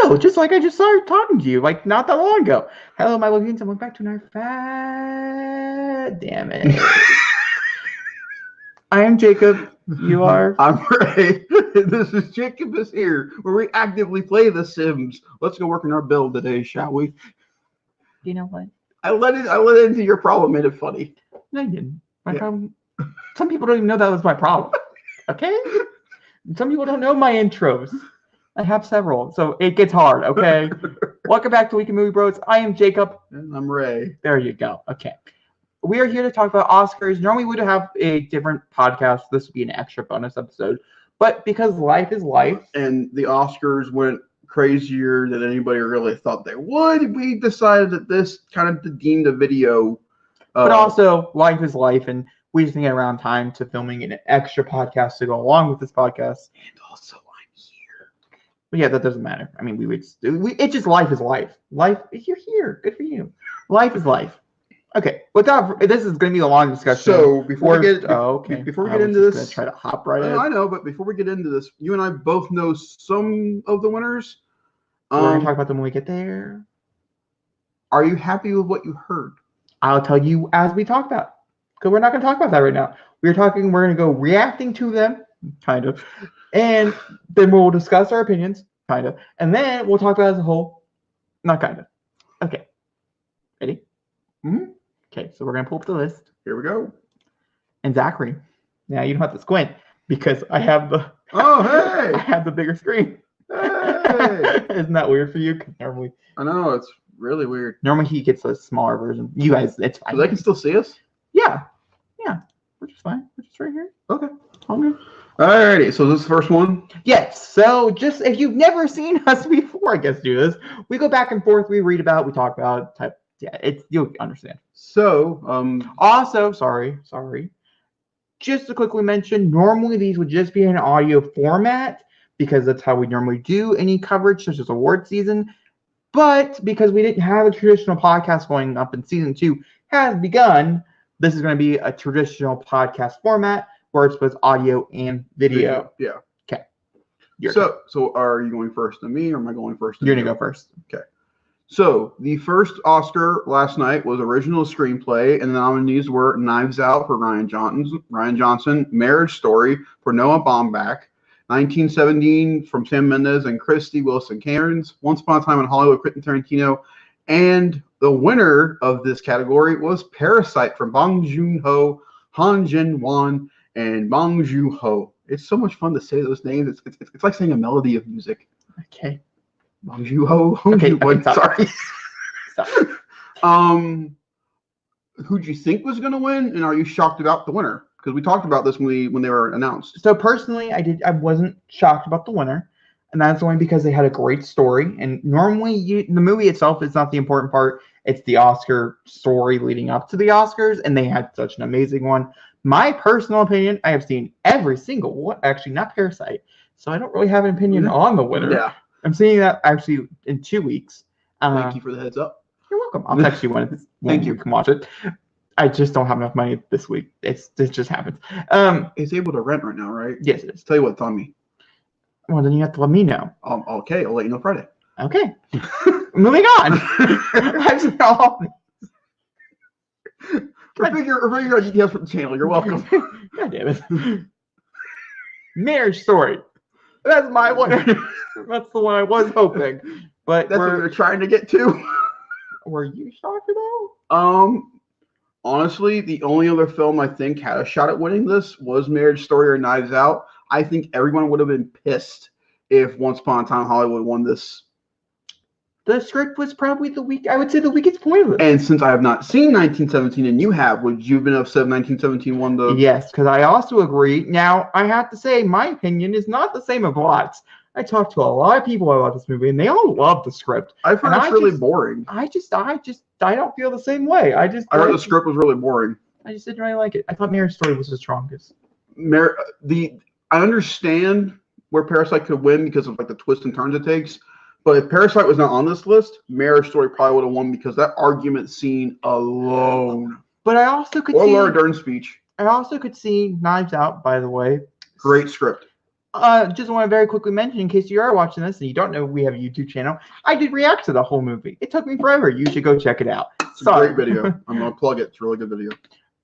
No, just like I just started talking to you, like not that long ago. Hello, my Lagoons, and welcome back to another fat. Damn it. I am Jacob. You are. I'm Ray. This is Jacob is here, where we actively play The Sims. Let's go work on our build today, shall we? You know what? I let it into your problem, made it funny. No, you didn't. My problem. Some people don't even know that was my problem. Okay? Some people don't know my intros. I have several, so it gets hard, okay? Welcome back to Weekend Movie Bros. I am Jacob. And I'm Ray. There you go. Okay. We are here to talk about Oscars. Normally, we would have a different podcast. This would be an extra bonus episode. But because life is life. And the Oscars went crazier than anybody really thought they would, we decided that this kind of deemed a video. But also, life is life, and we just didn't get around time to filming an extra podcast to go along with this podcast. And also, I'm here. But yeah, that doesn't matter. I mean, it's just life is life. Life, you're here. Good for you. Life is life. Okay, this is going to be a long discussion. So before we get into this, try to hop right in. I know, but before we get into this, you and I both know some of the winners. We're going to talk about them when we get there. Are you happy with what you heard? I'll tell you as we talk about, because we're not going to talk about that right now. We're going to go reacting to them, kind of, and then we'll discuss our opinions, kind of, and then we'll talk about it as a whole, not kind of. Okay, ready? Mm-hmm. Okay, so we're going to pull up the list. Here we go. And Zachary, now you don't have to squint because I have the I have the bigger screen. Hey. Isn't that weird for you? Normally, I know, it's really weird. Normally he gets a smaller version. You guys, it's fine. So they can still see us? Yeah. We're just fine. We're just right here. Okay. All good. Alrighty, so this is the first one? Yes. So just if you've never seen us before, I guess do this. We go back and forth, we read about, we talk about type. Yeah, you'll understand. So, also, sorry. Just to quickly mention, normally these would just be in audio format because that's how we normally do any coverage, such as award season. But because we didn't have a traditional podcast going up and season 2 has begun, this is going to be a traditional podcast format where it's both audio and video. Yeah. Okay. So are you going first to me or am I going first to you? you? You're going to go first. Okay. So the first Oscar last night was original screenplay, and the nominees were Knives Out for Ryan Johnson, Marriage Story for Noah Baumbach, 1917 from Sam Mendes and Christy Wilson Cairns, Once Upon a Time in Hollywood, Quentin Tarantino, and the winner of this category was Parasite from Bong Joon-ho, Han Jin-won, and Bong Joon-ho. It's so much fun to say those names. It's like saying a melody of music. Okay. Bong Joon-ho. Okay, sorry. Stop. Who'd you think was going to win, and are you shocked about the winner? Because we talked about this when they were announced. So personally, I wasn't shocked about the winner, and that's only because they had a great story. And normally, the movie itself is not the important part; it's the Oscar story leading up to the Oscars, and they had such an amazing one. My personal opinion: I have seen every single one. Actually, not Parasite, so I don't really have an opinion on the winner. Yeah. I'm seeing that actually in 2 weeks. Thank you for the heads up. You're welcome. I'll text you when it's Thank you. You can watch it. I just don't have enough money this week. It just happens. It's able to rent right now, right? Yes, it is. Tell you what, it's on me. Well, then you have to let me know. Okay, I'll let you know Friday. Okay. Moving on. I've seen all Or figure out details for the channel. You're welcome. God damn it. Marriage Story. That's my one. That's the one I was hoping. But that's what we're trying to get to. Were you shocked though? Honestly, the only other film I think had a shot at winning this was Marriage Story or Knives Out. I think everyone would have been pissed if Once Upon a Time in Hollywood won this. The script was probably I would say the weakest point of it. And since I have not seen 1917 and you have, would you have been upset if 1917 won the... Yes, because I also agree. Now, I have to say, my opinion is not the same as lots. I talked to a lot of people about this movie, and they all love the script. I've heard it's really boring. I don't feel the same way. I heard the script was really boring. I just didn't really like it. I thought Marriage Story was the strongest. I understand where Parasite could win because of like the twists and turns it takes. But if Parasite was not on this list, Marriage Story probably would have won because that argument scene alone. But I also could Laura Dern's speech. I also could see Knives Out, by the way. Great script. Just want to very quickly mention, in case you are watching this and you don't know we have a YouTube channel, I did react to the whole movie. It took me forever. You should go check it out. It's a great video. I'm going to plug it. It's a really good video.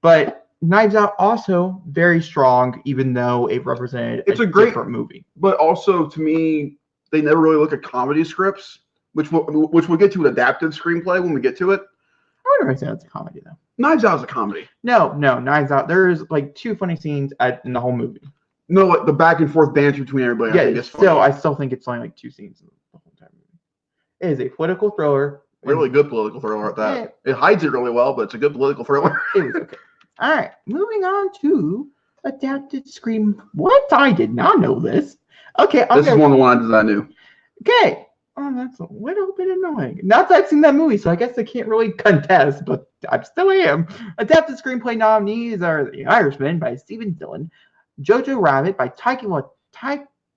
But Knives Out also very strong, even though it represented a great different movie. But also, to me, they never really look at comedy scripts, which we'll get to an adapted screenplay when we get to it. I wouldn't say that's a comedy, though. Knives Out is a comedy. No, Knives Out. There's like 2 funny scenes in the whole movie. No, like the back and forth banter between everybody. Yeah, I think is funny. I still think it's only like 2 scenes in the whole entire movie. It is a political thriller. Really good political thriller at that. Yeah. It hides it really well, but it's a good political thriller. It was okay. All right, moving on to adapted screen. What? I did not know this. Okay, this is one of the ones I knew. Okay. Oh, that's a little bit annoying. Not that I've seen that movie, so I guess I can't really contest, but I still am. Adapted screenplay nominees are The Irishman by Stephen Dillon, Jojo Rabbit by Taika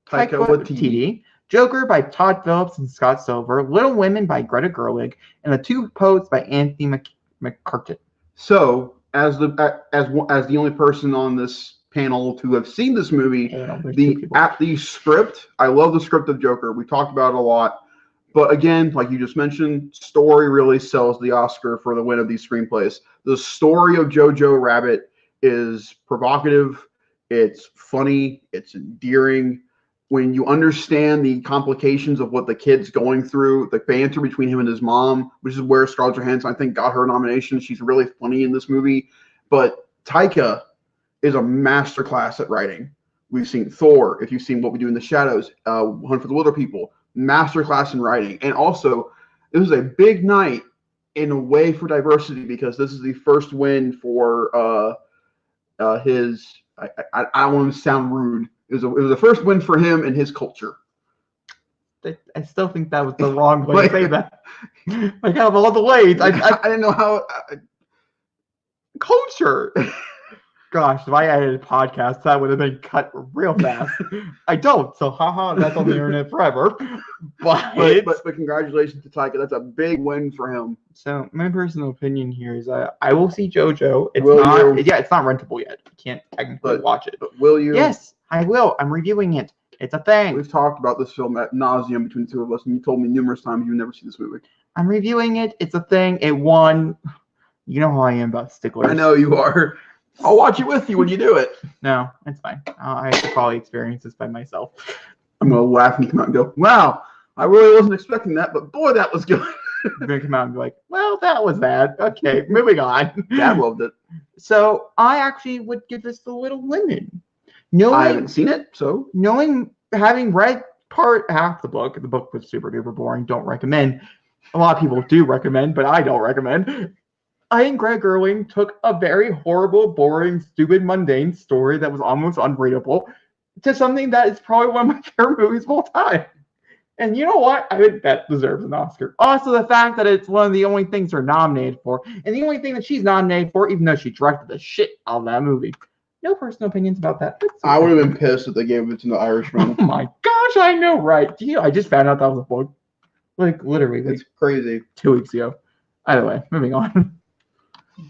Waititi, Joker by Todd Phillips and Scott Silver, Little Women by Greta Gerwig, and The Two Popes by Anthony McCartan. So, as the only person on this panel to have seen this movie, the script, I love the script of Joker. We talked about it a lot. But again, like you just mentioned, story really sells the Oscar for the win of these screenplays. The story of Jojo Rabbit is provocative. It's funny. It's endearing. When you understand the complications of what the kid's going through, the banter between him and his mom, which is where Scarlett Johansson, I think, got her nomination. She's really funny in this movie. But Taika is a masterclass at writing. We've seen Thor. If you've seen What We Do in the Shadows, Hunt for the Wilder People, masterclass in writing. And also, it was a big night in a way for diversity because this is the first win for his. I don't want to sound rude. It was the first win for him and his culture. I still think that was the wrong way to say that. Like out of all the ways, I didn't know how. Culture. Gosh, if I edited a podcast, that would have been cut real fast. I don't, so haha, that's on the internet forever. But congratulations to Taika. That's a big win for him. So my personal opinion here is I will see JoJo. It's not rentable yet. I can't technically watch it. But will you? Yes, I will. I'm reviewing it. It's a thing. We've talked about this film ad nauseum between the two of us, and you told me numerous times you've never seen this movie. I'm reviewing it. It's a thing. It won. You know how I am about sticklers. I know you are. I'll watch it with you when you do it. No, it's fine. I have to probably experience this by myself. I'm going to laugh and come out and go, wow, I really wasn't expecting that, but boy, that was good. I'm going to come out and be like, well, that was bad. Okay, moving on. Dad loved it. So I actually would give this The Little Women. I haven't seen it, so. Having read half the book was super duper boring. Don't recommend. A lot of people do recommend, but I don't recommend. I think Greta Gerwig took a very horrible, boring, stupid, mundane story that was almost unreadable to something that is probably one of my favorite movies of all time. And you know what? I think that deserves an Oscar. Also, the fact that it's one of the only things they're nominated for, and the only thing that she's nominated for, even though she directed the shit out of that movie. No personal opinions about that. I would have been pissed if they gave it to The Irishman. Oh my gosh, I know, right? I just found out that was a book. Like, literally. It's crazy. 2 weeks ago. Either way, moving on.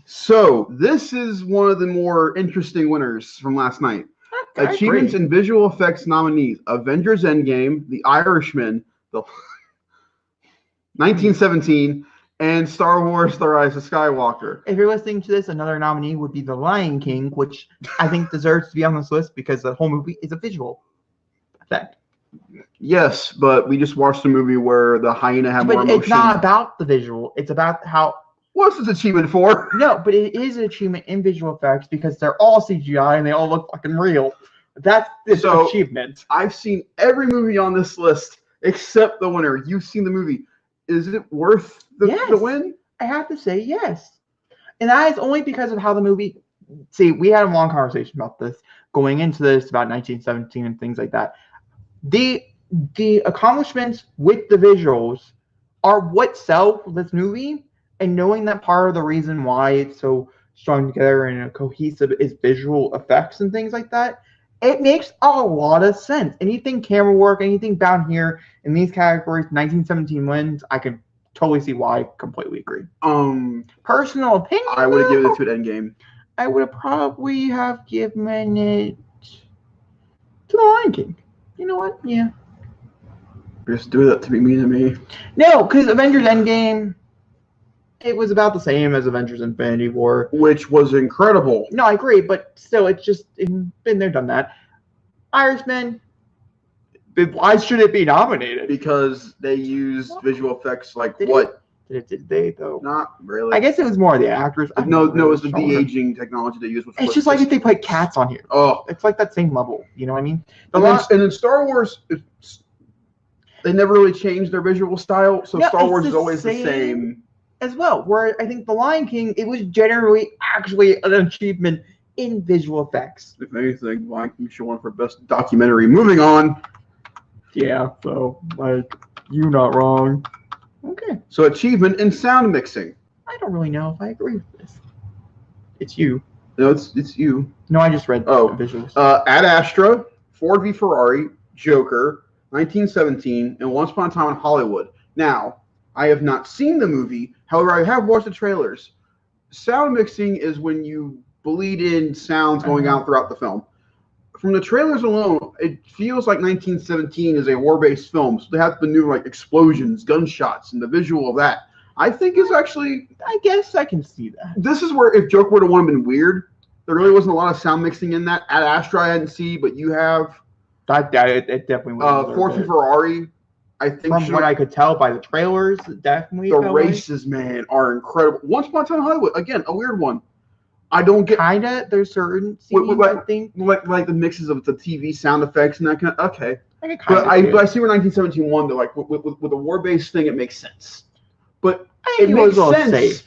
So, this is one of the more interesting winners from last night. Achievements in visual effects nominees: Avengers Endgame, The Irishman, 1917, and Star Wars The Rise of Skywalker. If you're listening to this, another nominee would be The Lion King, which I think deserves to be on this list because the whole movie is a visual effect. Yes, but we just watched a movie where the hyena had more emotion. But it's not about the visual. It's about how... What's this achievement for? No, but it is an achievement in visual effects because they're all CGI and they all look fucking real. That's this achievement. I've seen every movie on this list except the winner. You've seen the movie. Is it worth the win? I have to say yes. And that is only because of how the movie... See, we had a long conversation about this, going into this, about 1917 and things like that. The accomplishments with the visuals are what sell this movie. And knowing that part of the reason why it's so strung together and cohesive is visual effects and things like that, it makes a lot of sense. Anything camera work, anything down here in these categories, 1917 wins, I can totally see why. I completely agree. Personal opinion, I would have given it to an Endgame. I would have probably given it to The Lion King. You know what? Yeah. Just do that to be mean to me. No, because Avengers Endgame, it was about the same as Avengers Infinity War. Which was incredible. No, I agree, but still, it's just been there, done that. Irishman, why should it be nominated? Because they used visual effects like Did what? Did they, though? Not really. I guess it was more the actors. No, it was the de-aging technology they used. It's just like if they put cats on here. Oh. It's like that same level. You know what I mean? And then Star Wars, they never really changed their visual style, so Star Wars is always the same. As well, where I think The Lion King, it was generally actually an achievement in visual effects. If anything, Lion King should win for best documentary. Moving on. Yeah, so, like, you not wrong. Okay. So achievement in sound mixing. I don't really know if I agree with this. It's you. No, it's you. No, I just read the visuals. Ad Astra, Ford v Ferrari, Joker, 1917, and Once Upon a Time in Hollywood. Now, I have not seen the movie. However, I have watched the trailers. Sound mixing is when you bleed in sounds going out throughout the film. From the trailers alone, it feels like 1917 is a war-based film. So they have the new like explosions, gunshots, and the visual of that. I think is actually. I guess I can see that. This is where if Joker would have won, been weird. There really wasn't a lot of sound mixing in that. Ad Astra I didn't see, but you have. It definitely was. Ford v Ferrari. I think from what I could tell by the trailers, definitely the races, man, are incredible. Once Upon a Time in Hollywood, again, a weird one. I don't get kinda. There's certain scenes, I think, like the mixes of the TV sound effects and that kind of. Okay, but I see where 1917 won. Though, like with a war-based thing, it makes sense. But I think it makes sense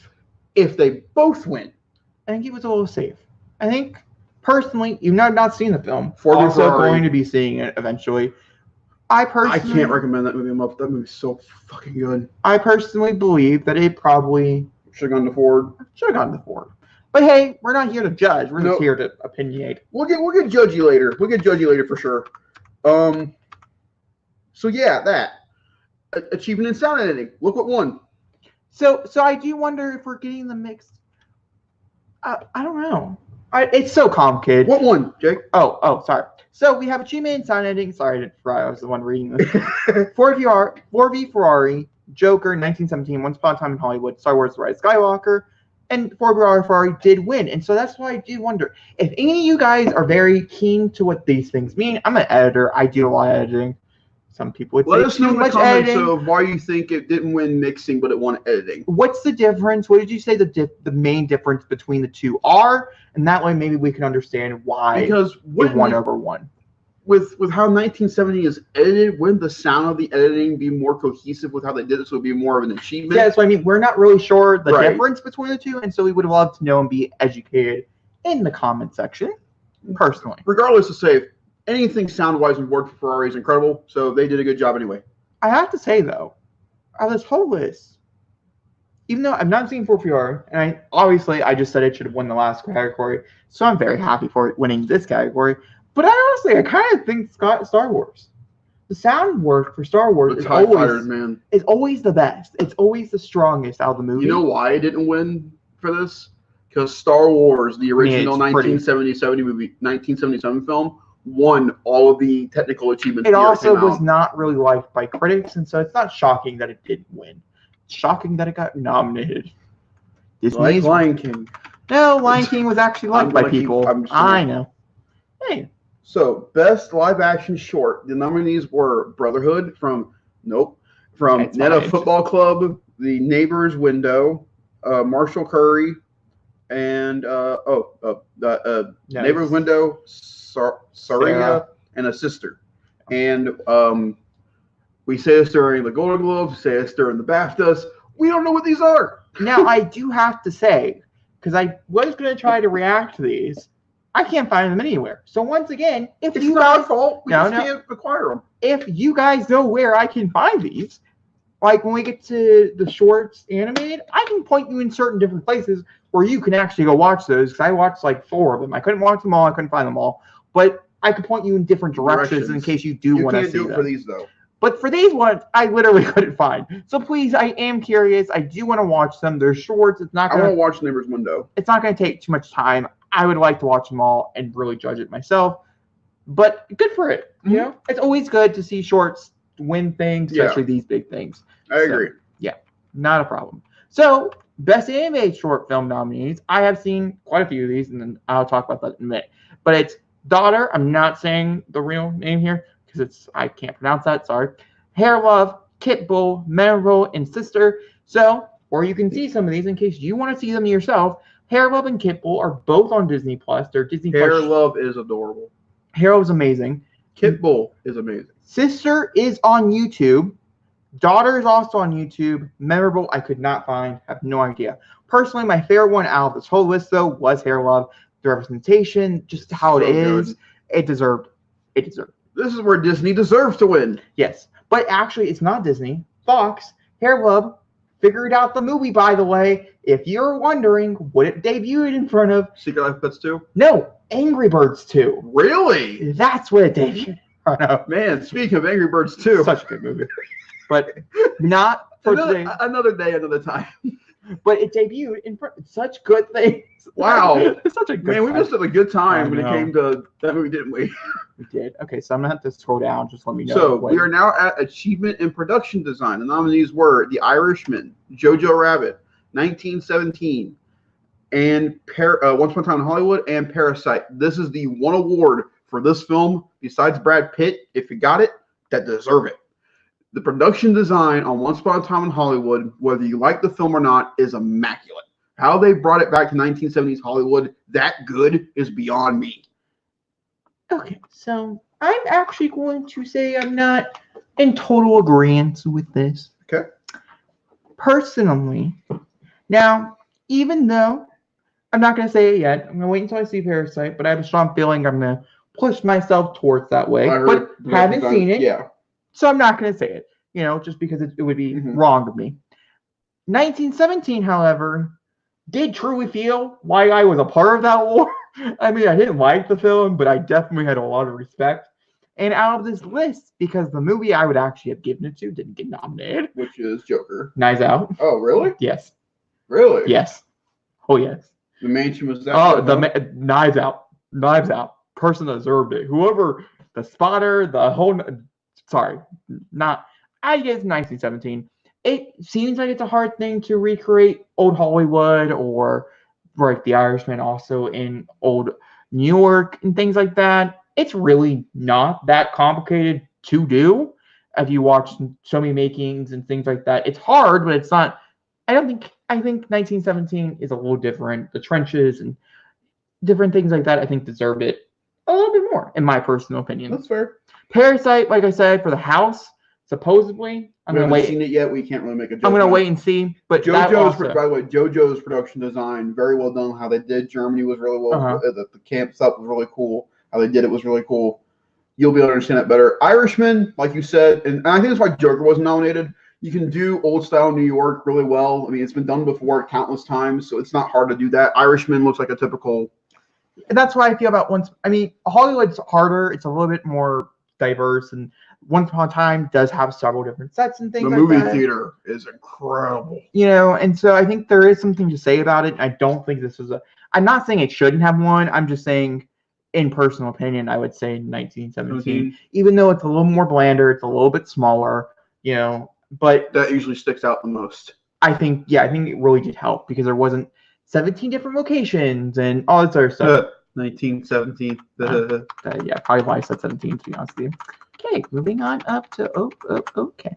if they both win. I think it was a little safe. I think personally, you've not seen the film. Ford v also Ferrari. going to be seeing it eventually. I can't recommend that movie enough. That movie's so fucking good. I personally believe that it probably should have gone to Ford. Should have gone to Ford. But hey, we're not here to judge. We're just here to opinionate. We'll get judgy later. We'll get judgy later for sure. So yeah, that achievement in sound editing. Look what won. So I do wonder if we're getting the mix. I don't know. It's so complicated. What won, Jake? Oh, sorry. So we have achievement in sound editing. Sorry, I didn't forget. I was the one reading this. Ford v Ferrari, Joker, 1917, Once Upon a Time in Hollywood, Star Wars: The Rise of Skywalker, and Ford v Ferrari did win. And so that's why I do wonder if any of you guys are very keen to what these things mean. I'm an editor. I do a lot of editing. Some people would let say us know in the comments of why you think it didn't win mixing, but it won editing. What's the difference? What did you say the main difference between the two are? And that way maybe we can understand why it won over one. With how 1970 is edited, wouldn't the sound of the editing be more cohesive with how they did it, so it would be more of an achievement? Yeah, so I mean, we're not really sure the difference between the two, and so we would love to know and be educated in the comment section, personally. Regardless of say, anything sound-wise in Ford v Ferrari is incredible, so they did a good job anyway. I have to say, though, on this whole list, even though I've not seen Ford v Ferrari, and I just said it should have won the last category, so I'm very happy for it winning this category. But I kind of think Star Wars. The sound work for Star Wars is always the best. It's always the strongest out of the movie. You know why it didn't win for this? Because Star Wars, the original 1977 film, won all of the technical achievements. It also was not really liked by critics, and so it's not shocking that it didn't win. It's shocking that it got nominated. Like Lion King. No, Lion King was actually liked by people. I know. Hey. So, best live-action short. The nominees were Brotherhood from Netta Football Club, The Neighbor's Window, Marshall Curry, and Neighbor's Window, Saria, and a Sister. And we say this during the Golden Globes, we say this during the BAFTAs. We don't know what these are. Now, I do have to say, because I was going to try to react to these, I can't find them anywhere. So once again, if it's you not guys, our fault, we just can't acquire them. If you guys know where I can find these, like when we get to the shorts animated, I can point you in certain different places where you can actually go watch those. Because I watched like 4 of them. I couldn't watch them all. I couldn't find them all. But I could point you in different directions in case you do want to see them. You can't do it for these though. But for these ones, I literally couldn't find. So please, I am curious. I do want to watch them. They're shorts. It's not. I want to watch Neighbor's Window. It's not going to take too much time. I would like to watch them all and really judge it myself. But good for it. You know, it's always good to see shorts win things, especially these big things. I agree. Yeah, not a problem. So, best animated short film nominees. I have seen quite a few of these, and then I'll talk about that in a minute. But it's Daughter. I'm not saying the real name here because I can't pronounce that. Sorry. Hair Love, Kit Bull, Memorable, and Sister. So, or you can see some of these in case you want to see them yourself. Hair Love and Kit Bull are both on Disney Plus. They're Disney Plus. Hair Love is adorable. Hair Love is amazing. Kit Bull is amazing. Sister is on YouTube. Daughter is also on YouTube. Memorable, I could not find. Have no idea. Personally, my favorite one out of this whole list, though, was Hair Love. The representation, just how it is, it deserved. It deserved. This is where Disney deserves to win. Yes, but actually, it's not Disney. Fox, Hair Love, figured out the movie, by the way. If you're wondering what it debuted in front of. Secret Life of Pets 2? No, Angry Birds 2. Really? That's what it debuted in front of. Man, speaking of Angry Birds 2. Such a good movie. But not for today. Another day, another time. But it debuted in front of such good things. Wow. It's such a good Man, we missed a good time when it came to that movie, didn't we? We did. Okay, so I'm going to have to scroll down. Just let me know. So we are now at Achievement in Production Design. The nominees were The Irishman, Jojo Rabbit, 1917, and Once Upon a Time in Hollywood, and Parasite. This is the one award for this film, besides Brad Pitt, if you got it, that deserve it. The production design on Once Upon a Time in Hollywood, whether you like the film or not, is immaculate. How they brought it back to 1970s Hollywood, that good, is beyond me. Okay, so I'm actually going to say I'm not in total agreement with this. Okay. Personally, now, even though I'm not going to say it yet, I'm going to wait until I see Parasite, but I have a strong feeling I'm going to push myself towards that way. But haven't seen it. Yeah. So I'm not going to say it, just because it would be wrong of me. 1917, however, did truly feel like I was a part of that war. I mean, I didn't like the film, but I definitely had a lot of respect. And out of this list, because the movie I would actually have given it to didn't get nominated. Which is Joker. Knives Out. Oh, really? Yes. Really? Yes. Oh, yes. The Mansion was that. Oh, Knives Out. Knives Out. Person that deserved it. Whoever, the spotter, the whole... Sorry, not. I guess 1917. It seems like it's a hard thing to recreate old Hollywood or like The Irishman also in old New York and things like that. It's really not that complicated to do. If you watch so many makings and things like that, it's hard, but it's not. I think 1917 is a little different. The trenches and different things like that, I think, deserved it a little bit more, in my personal opinion. That's fair. Parasite, like I said, for the house, supposedly. We haven't seen it yet. We can't really make a judgment. I'm going to wait and see. But by the way, JoJo's production design, very well done. How they did Germany was really well. The camp stuff was really cool. How they did it was really cool. You'll be able to understand that better. Irishman, like you said, and I think that's why Joker wasn't nominated. You can do old style New York really well. I mean, it's been done before countless times, so it's not hard to do that. Irishman looks like a typical. And that's why I feel about Hollywood's harder. It's a little bit more diverse, and Once Upon a Time does have several different sets and things like that. The movie theater is incredible. And so I think there is something to say about it. I don't think this is I'm not saying it shouldn't have won. I'm just saying, in personal opinion, I would say 1917. Even though it's a little more blander, it's a little bit smaller, but that usually sticks out the most. I think it really did help because there wasn't 17 different locations and all this other stuff. 1917. Yeah, probably why I said 17, to be honest with you. Okay, moving on up to okay.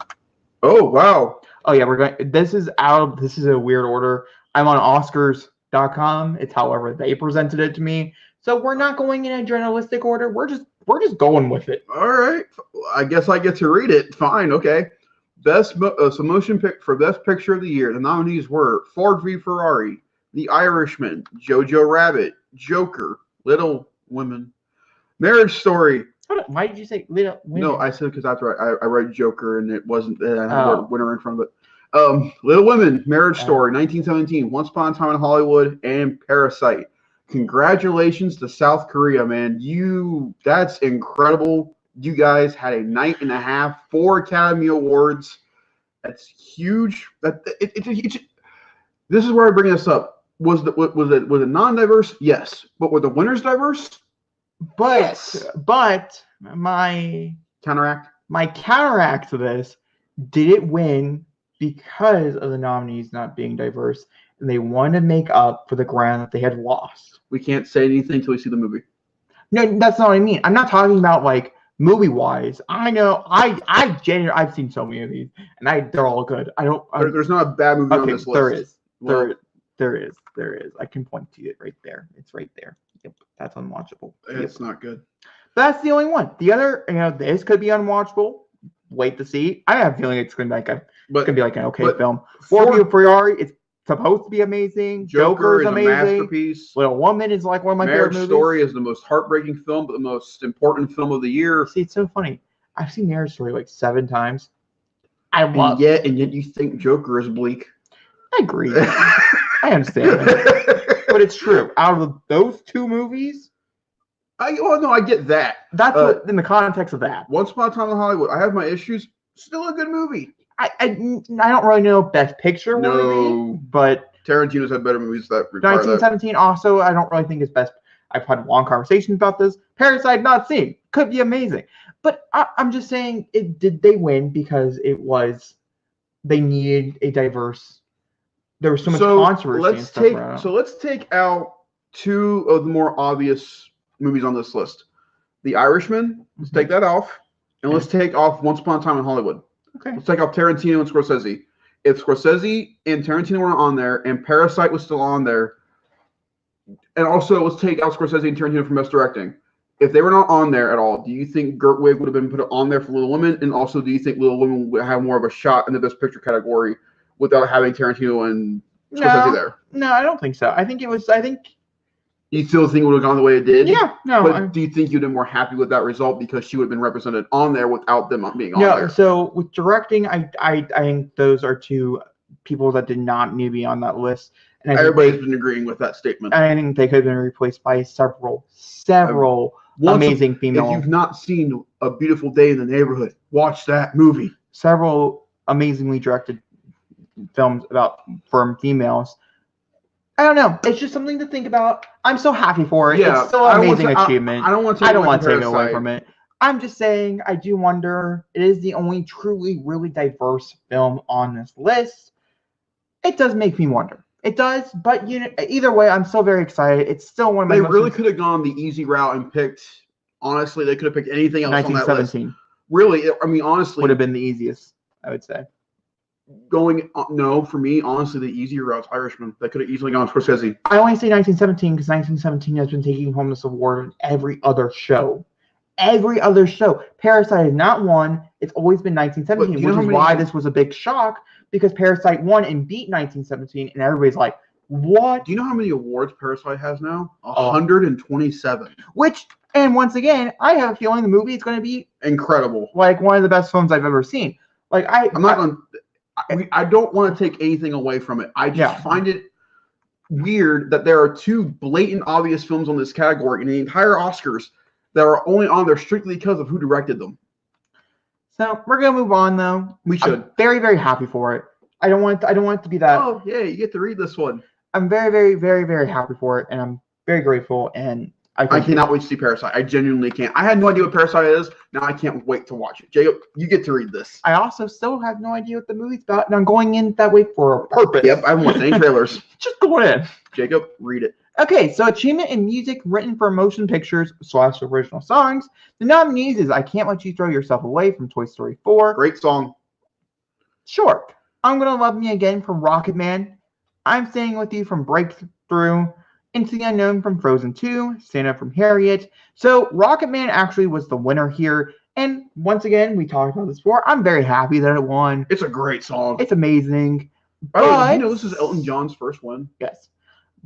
Oh wow. Oh yeah, we're going. This is a weird order. I'm on Oscars.com. It's however they presented it to me. So we're not going in a journalistic order. We're just going with it. All right. I guess I get to read it. Fine. Okay. Motion pick for Best Picture of the Year. The nominees were Ford v Ferrari, The Irishman, Jojo Rabbit, Joker, Little Women, Marriage Story. Why did you say Little Women? No, I said because after I read Joker and it wasn't. I had the word winner in front of it. Little Women, Marriage Story, 1917, Once Upon a Time in Hollywood, and Parasite. Congratulations to South Korea, man. That's incredible. You guys had a night and a half, 4 Academy Awards. That's huge. This is where I bring this up. Was it non-diverse? Yes. But were the winners diverse? But my counteract to this, did it win because of the nominees not being diverse, and they wanted to make up for the ground that they had lost? We can't say anything until we see the movie. No, that's not what I mean. I'm not talking about like movie-wise. I know I've seen so many of these, and they're all good. There's not a bad movie on this list. There is. I can point to it right there. It's right there. Yep, that's unwatchable. It's not good. But that's the only one. The other, this could be unwatchable. Wait to see. I have a feeling it's gonna be like an okay film. Ford Ferrari, it's supposed to be amazing. Joker is amazing. A masterpiece. Little Woman is like one of my favorite movies. Marriage Story is the most heartbreaking film, but the most important film of the year. See, it's so funny. I've seen Marriage Story like 7 times. And yet you think Joker is bleak. I agree. I understand. But it's true. Out of those 2 movies, I get that. That's what, in the context of that. Once Upon a Time in Hollywood, I have my issues. Still a good movie. I don't really know Best Picture worthy, but Tarantino's had better movies that require 1917 also, I don't really think is best. I've had long conversations about this. Parasite, not seen. Could be amazing. But I'm just saying, did they win because they needed a diverse, there was so much controversy. Let's take out 2 of the more obvious movies on this list. The Irishman, let's take that off. And let's take off Once Upon a Time in Hollywood. Okay. Let's take off Tarantino and Scorsese. If Scorsese and Tarantino weren't on there and Parasite was still on there, and also let's take out Scorsese and Tarantino from Best Directing. If they were not on there at all, do you think Gertwig would have been put on there for Little Women? And also, do you think Little Women would have more of a shot in the Best Picture category without having Tarantino and Scorsese there? No, I don't think so. You still think it would have gone the way it did? Yeah, no. But do you think you'd have been more happy with that result because she would have been represented on there without them being on there? No, so with directing, I think those are 2 people that did not need to be on that list. And everybody's been agreeing with that statement. I think they could have been replaced by several amazing female. If you've not seen A Beautiful Day in the Neighborhood, watch that movie. Several amazingly directed films from females. I don't know. It's just something to think about. I'm so happy for it. Yeah, it's still an amazing achievement. I don't want to take it away from it. I'm just saying, I do wonder, it is the only truly, really diverse film on this list. It does make me wonder. It does, but either way, I'm still very excited. It's still one of my They really could have gone the easy route and picked, honestly, they could have picked anything else on that list. Really, I mean, honestly. Would have been the easiest, I would say. For me, honestly, the easier route's Irishman. They could have easily gone Scorsese. I only say 1917 because 1917 has been taking home this award in every other show. Parasite has not won. It's always been 1917, which is why this was a big shock, because Parasite won and beat 1917, and everybody's like, what? Do you know how many awards Parasite has now? 127. And once again, I have a feeling the movie is going to be incredible. Like one of the best films I've ever seen. Like I don't want to take anything away from it. I just find it weird that there are 2 blatant, obvious films on this category in the entire Oscars that are only on there strictly because of who directed them. So we're gonna move on, though. We should. I'm very, very happy for it. I don't want it to be that. Oh yeah, you get to read this one. I'm very, very, very, very happy for it, and I'm very grateful. And I cannot wait to see Parasite. I genuinely can't. I had no idea what Parasite is. Now I can't wait to watch it. Jacob, you get to read this. I also still have no idea what the movie's about, and I'm going in that way for a purpose. Yep, I haven't watched any trailers. Just go in. Jacob, read it. Okay, so achievement in music written for motion pictures / original songs. The nominees is I Can't Let You Throw Yourself Away from Toy Story 4. Great song. Sure. I'm Gonna Love Me Again from Rocket Man. I'm Staying With You from Breakthrough. Into the Unknown from Frozen 2. Stand Up from Harriet. So Rocket Man actually was the winner here. And once again, we talked about this before. I'm very happy that it won. It's a great song. It's amazing. By the way, you know this is Elton John's first win? Yes.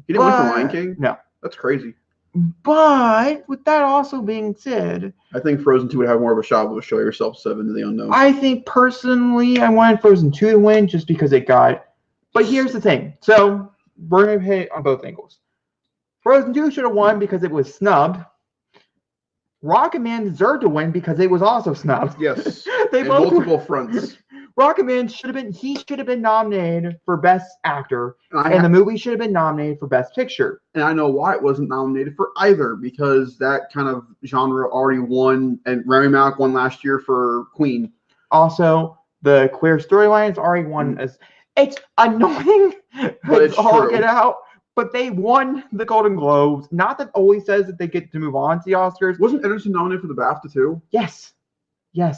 He didn't win for Lion King? No. That's crazy. But with that also being said, I think Frozen 2 would have more of a shot with Show Yourself 7 to the Unknown. I think personally I wanted Frozen 2 to win just because it got. But here's the thing. So we're going to hit on both angles. Frozen 2 should have won because it was snubbed. Rocket Man deserved to win because it was also snubbed. Yes. They both multiple fronts. Rocketman should have been nominated for Best Actor, and the movie should have been nominated for Best Picture. And I know why it wasn't nominated for either, because that kind of genre already won, and Rami Malek won last year for Queen. Also, the queer storyline has already won. It's annoying, but it's all true. Get out. But they won the Golden Globes. Not that always says that they get to move on to the Oscars. Wasn't Edgerton nominated for the BAFTA too? Yes.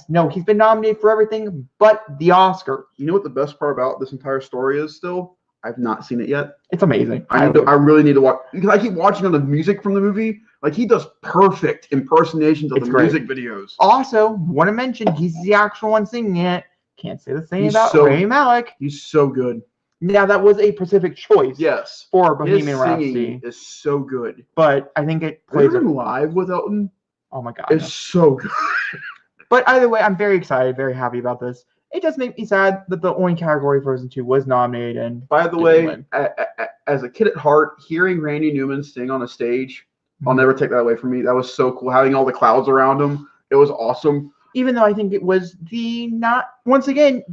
No, he's been nominated for everything but the Oscar. You know what the best part about this entire story is still? I've not seen it yet. It's amazing. I really need to watch, because I keep watching on the music from the movie. Like, he does perfect impersonations of the music videos. Also, want to mention, he's the actual one singing it. Can't say the same about Rami Malek. He's so good. Now, that was a specific choice. Yes. For Bohemian Rhapsody. His singing is so good. But I think it plays live with Elton. Oh my God. It's so good. But either way, I'm very excited, very happy about this. It does make me sad that the only category Frozen 2 was nominated. And by the way, as a kid at heart, hearing Randy Newman sing on a stage, I'll never take that away from me. That was so cool. Having all the clouds around him, it was awesome. Even though I think it was once again,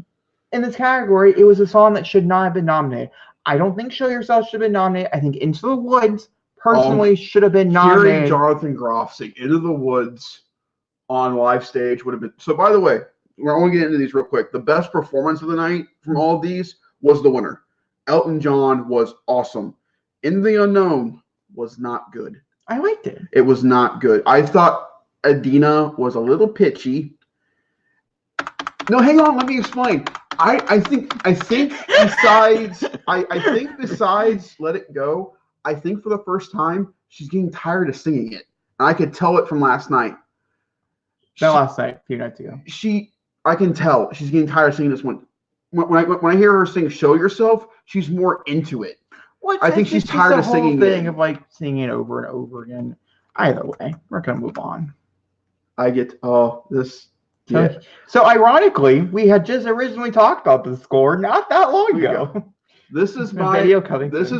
in this category, it was a song that should not have been nominated. I don't think Show Yourself should have been nominated. I think Into the Woods, personally, should have been nominated. Hearing Jonathan Groff sing Into the Woods on live stage would have been. So, by the way, we're going to get into these real quick. The best performance of the night from all of these was the winner. Elton John was awesome. In the Unknown was not good. I liked it. It was not good. I thought Adina was a little pitchy. No, hang on. Let me explain. I think besides Let It Go, I think for the first time she's getting tired of singing it. And I could tell it from last night. Last night, a few nights ago. I can tell she's getting tired of singing this one. When I hear her sing "Show Yourself," she's more into it. I think she's tired of singing the whole thing of like singing it over and over again. Either way, we're gonna move on. This. Yeah. So ironically, we had just originally talked about the score not that long ago. This is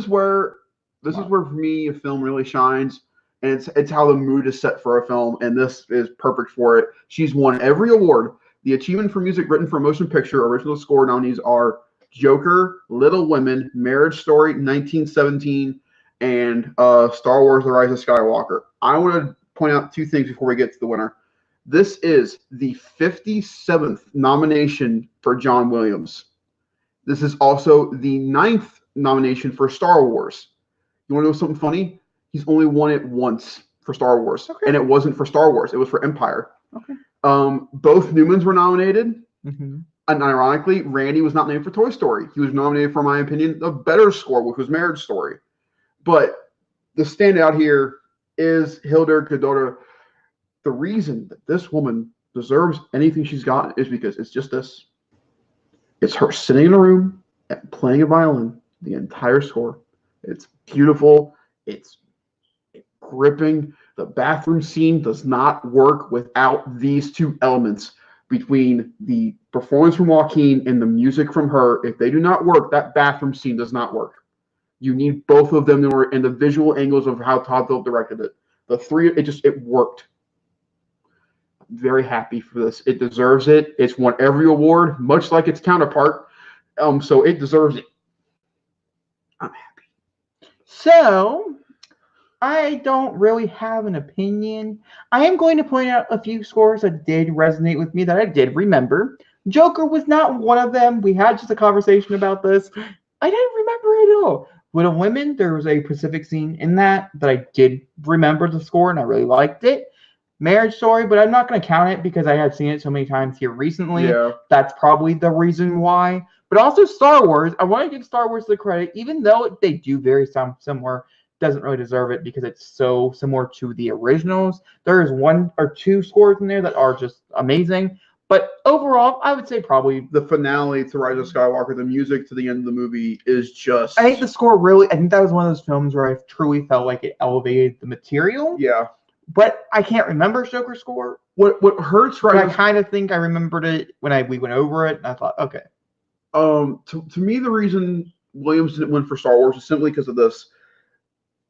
where for me a film really shines, and it's how the mood is set for a film, and this is perfect for it. She's won every award. The achievement for music written for motion picture original score nominees are Joker, Little Women, Marriage Story, 1917, and Star Wars: The Rise of Skywalker. I want to point out two things before we get to the winner. This is the 57th nomination for John Williams. This is also the 9th nomination for Star Wars. You want to know something funny? He's only won it once for Star Wars, and it wasn't for Star Wars. It was for Empire. Okay. Both Newmans were nominated. Mm-hmm. And ironically, Randy was not named for Toy Story. He was nominated for, in my opinion, a better score, which was Marriage Story. But the standout here is Hildur Godota. The reason that this woman deserves anything she's gotten is because it's just this. It's her sitting in a room and playing a violin the entire score. It's beautiful. It's gripping. The bathroom scene does not work without these two elements between the performance from Joaquin and the music from her. If they do not work, that bathroom scene does not work. You need both of them in order, and the visual angles of how Todd Phillips directed it. The three, it worked. I'm very happy for this. It deserves it. It's won every award, much like its counterpart. So it deserves it. I'm happy. So I don't really have an opinion. I am going to point out a few scores that did resonate with me that I did remember. Joker was not one of them. We had just a conversation about this. I didn't remember it at all. Little Women, there was a Pacific scene in that I did remember the score and I really liked it. Marriage Story, but I'm not going to count it because I had seen it so many times here recently. Yeah. That's probably the reason why. But also Star Wars. I want to give Star Wars the credit, even though they do very similar. Doesn't really deserve it because it's so similar to the originals. There is one or two scores in there that are just amazing. But overall, I would say probably the finale to Rise of Skywalker, the music to the end of the movie is just... I think the score really... I think that was one of those films where I truly felt like it elevated the material. Yeah. But I can't remember Joker score. What hurts I kind of think I remembered it when we went over it, and I thought, okay. To me, the reason Williams didn't win for Star Wars is simply because of this.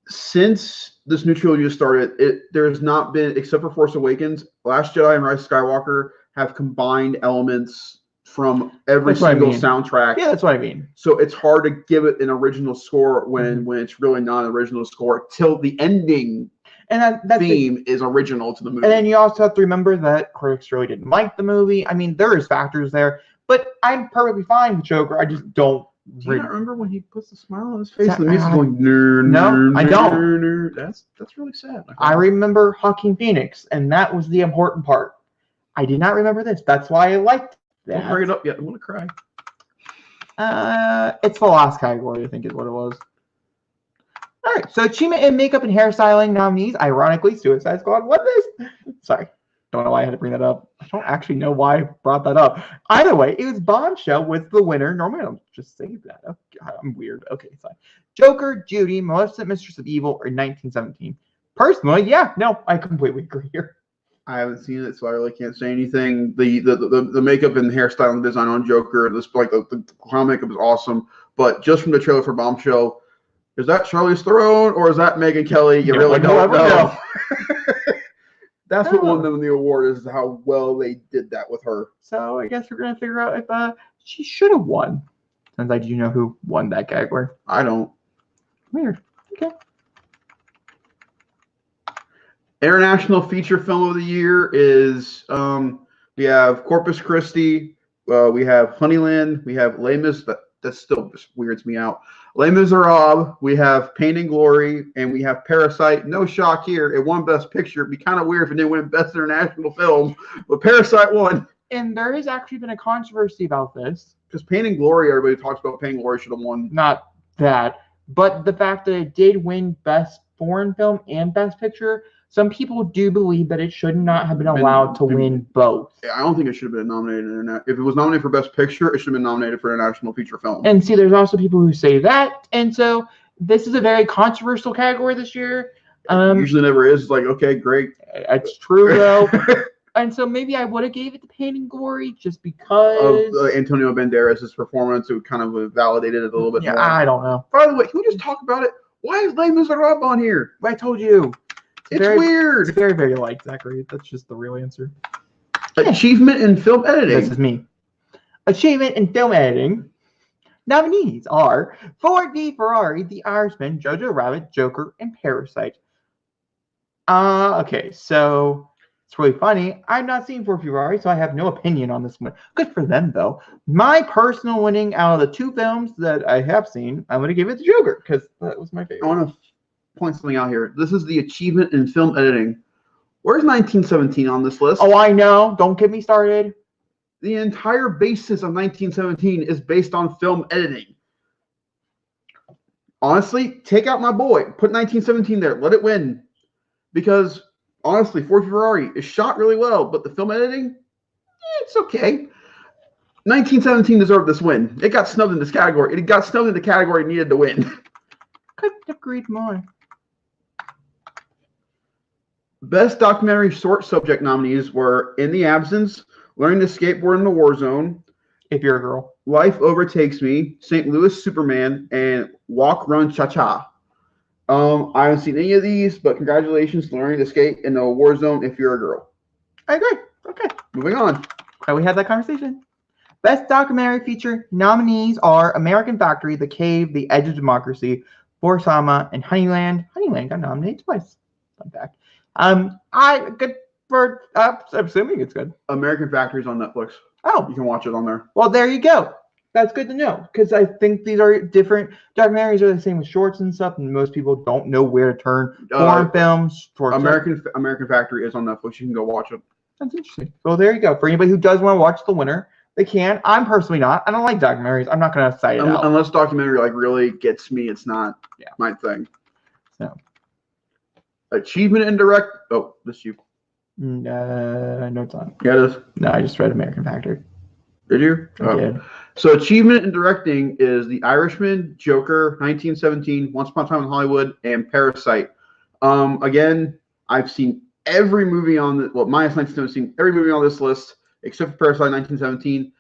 Since this new trilogy started, there has not been, except for Force Awakens, Last Jedi and Rise of Skywalker have combined elements from every That's what I single mean. soundtrack. Yeah, that's what I mean. So it's hard to give it an original score when it's really not an original score till the ending. And that theme is original to the movie. And then you also have to remember that critics really didn't like the movie. I mean, there is factors there, but I'm perfectly fine with Joker. I just don't. Do you not remember when he puts the smile on his face? The music's going. No, I don't. That's really sad. I remember Joaquin Phoenix, and that was the important part. I did not remember this. That's why I liked that. Don't bring it up yet. I'm gonna cry. It's the last category, I think, is what it was. All right, so achievement in makeup and hairstyling nominees, ironically, Suicide Squad won this. Sorry, don't know why I had to bring that up. I don't actually know why I brought that up. Either way, it was Bombshell with the winner. Normally, I'll just say that. Oh, God, I'm weird. Okay, fine. Joker, Judy, Maleficent, Mistress of Evil, or 1917. Personally, yeah, no, I completely agree here. I haven't seen it, so I really can't say anything. The makeup and hairstyling design on Joker, the clown makeup is awesome. But just from the trailer for Bombshell, is that Charlize Theron or is that Megyn Kelly? You really don't know. That's what won them the award, is how well they did that with her. So I guess we're gonna figure out if she should have won, since I do know who won that category. I don't. Weird. Okay. International feature film of the year is we have Corpus Christi, we have Honeyland, we have Les Mis. That still just weirds me out. Les Miserables, we have Pain and Glory, and we have Parasite. No shock here. It won Best Picture. It'd be kind of weird if it didn't win Best International Film, but Parasite won. And there has actually been a controversy about this. Because Pain and Glory, everybody talks about Pain and Glory should have won. Not that, but the fact that it did win Best Foreign Film and Best Picture, some people do believe that it should not have been allowed to win both. I don't think it should have been nominated. If it was nominated for Best Picture, it should have been nominated for International Feature Film. And see, there's also people who say that. And so this is a very controversial category this year. Usually never is. It's like, okay, great. It's true, though. And so maybe I would have gave it to Pain and Glory just because of Antonio Banderas' performance. It kind of validated it a little bit more. I don't know. By the way, can we just talk about it? Why is Les Miserables on here? I told you. It's weird. It's very, very light, Zachary. That's just the real answer. Achievement in film editing. This is me. Achievement in film editing. Nominees are Ford v Ferrari, The Irishman, Jojo Rabbit, Joker, and Parasite. Okay, so it's really funny. I've not seen Ford v Ferrari, so I have no opinion on this one. Good for them, though. My personal winning out of the two films that I have seen, I'm going to give it to Joker because that was my favorite. I want to point something out here. This is the achievement in film editing. Where's 1917 on this list? Oh, I know. Don't get me started. The entire basis of 1917 is based on film editing. Honestly, take out my boy. Put 1917 there. Let it win. Because, honestly, Ford v Ferrari is shot really well, but the film editing, it's okay. 1917 deserved this win. It got snubbed in this category. It got snubbed in the category it needed to win. Couldn't have agreed more. Best documentary short subject nominees were In the Absence, Learning to Skateboard in the War Zone, If You're a Girl, Life Overtakes Me, St. Louis Superman, and Walk, Run, Cha-Cha. I haven't seen any of these, but congratulations to Learning to Skate in the War Zone if you're a girl. I agree. Okay. Moving on. Glad we had that conversation. Best documentary feature nominees are American Factory, The Cave, The Edge of Democracy, Borsama, and Honeyland. Honeyland got nominated twice. Fun fact. I'm assuming it's good. American Factory is on Netflix. Oh. You can watch it on there. Well, there you go. That's good to know because I think these are different. Documentaries are the same with shorts and stuff, and most people don't know where to turn. Foreign films, shorts. American Factory is on Netflix. You can go watch it. That's interesting. Well, there you go. For anybody who does want to watch the winner, they can. I'm personally not. I don't like documentaries. I'm not going to cite it out. Unless documentary really gets me, it's not my thing. So, achievement in direct. Oh, this you. No, it's not. Yeah, it is. No, I just read American Factory. Did you? I did. So achievement in directing is The Irishman, Joker, 1917, Once Upon a Time in Hollywood, and Parasite. Again, I've seen every movie on the minus 1917, every movie on this list except for Parasite 1917.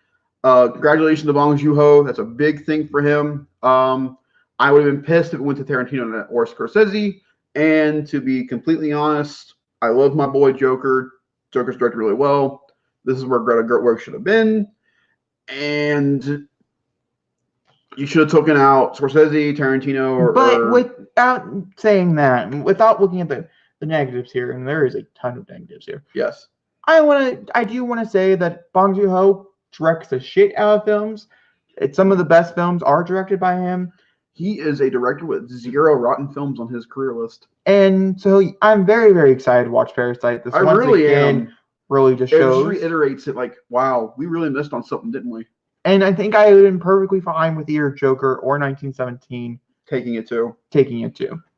Congratulations to Bong Joon-ho. That's a big thing for him. I would have been pissed if it went to Tarantino or Scorsese. And to be completely honest, I love my boy Joker. Joker's directed really well. This is where Greta Gerwig should have been. and you should have taken out Scorsese, Tarantino, But without saying that, without looking at the negatives here, and there is a ton of negatives here. Yes. I do want to say that Bong Joon-ho directs the shit out of films. Some of the best films are directed by him. He is a director with 0 rotten films on his career list. And so I'm very, very excited to watch Parasite. This I really am. Really just shows. It just reiterates it like, wow, we really missed on something, didn't we? And I think I would have been perfectly fine with either Joker or 1917 taking it too.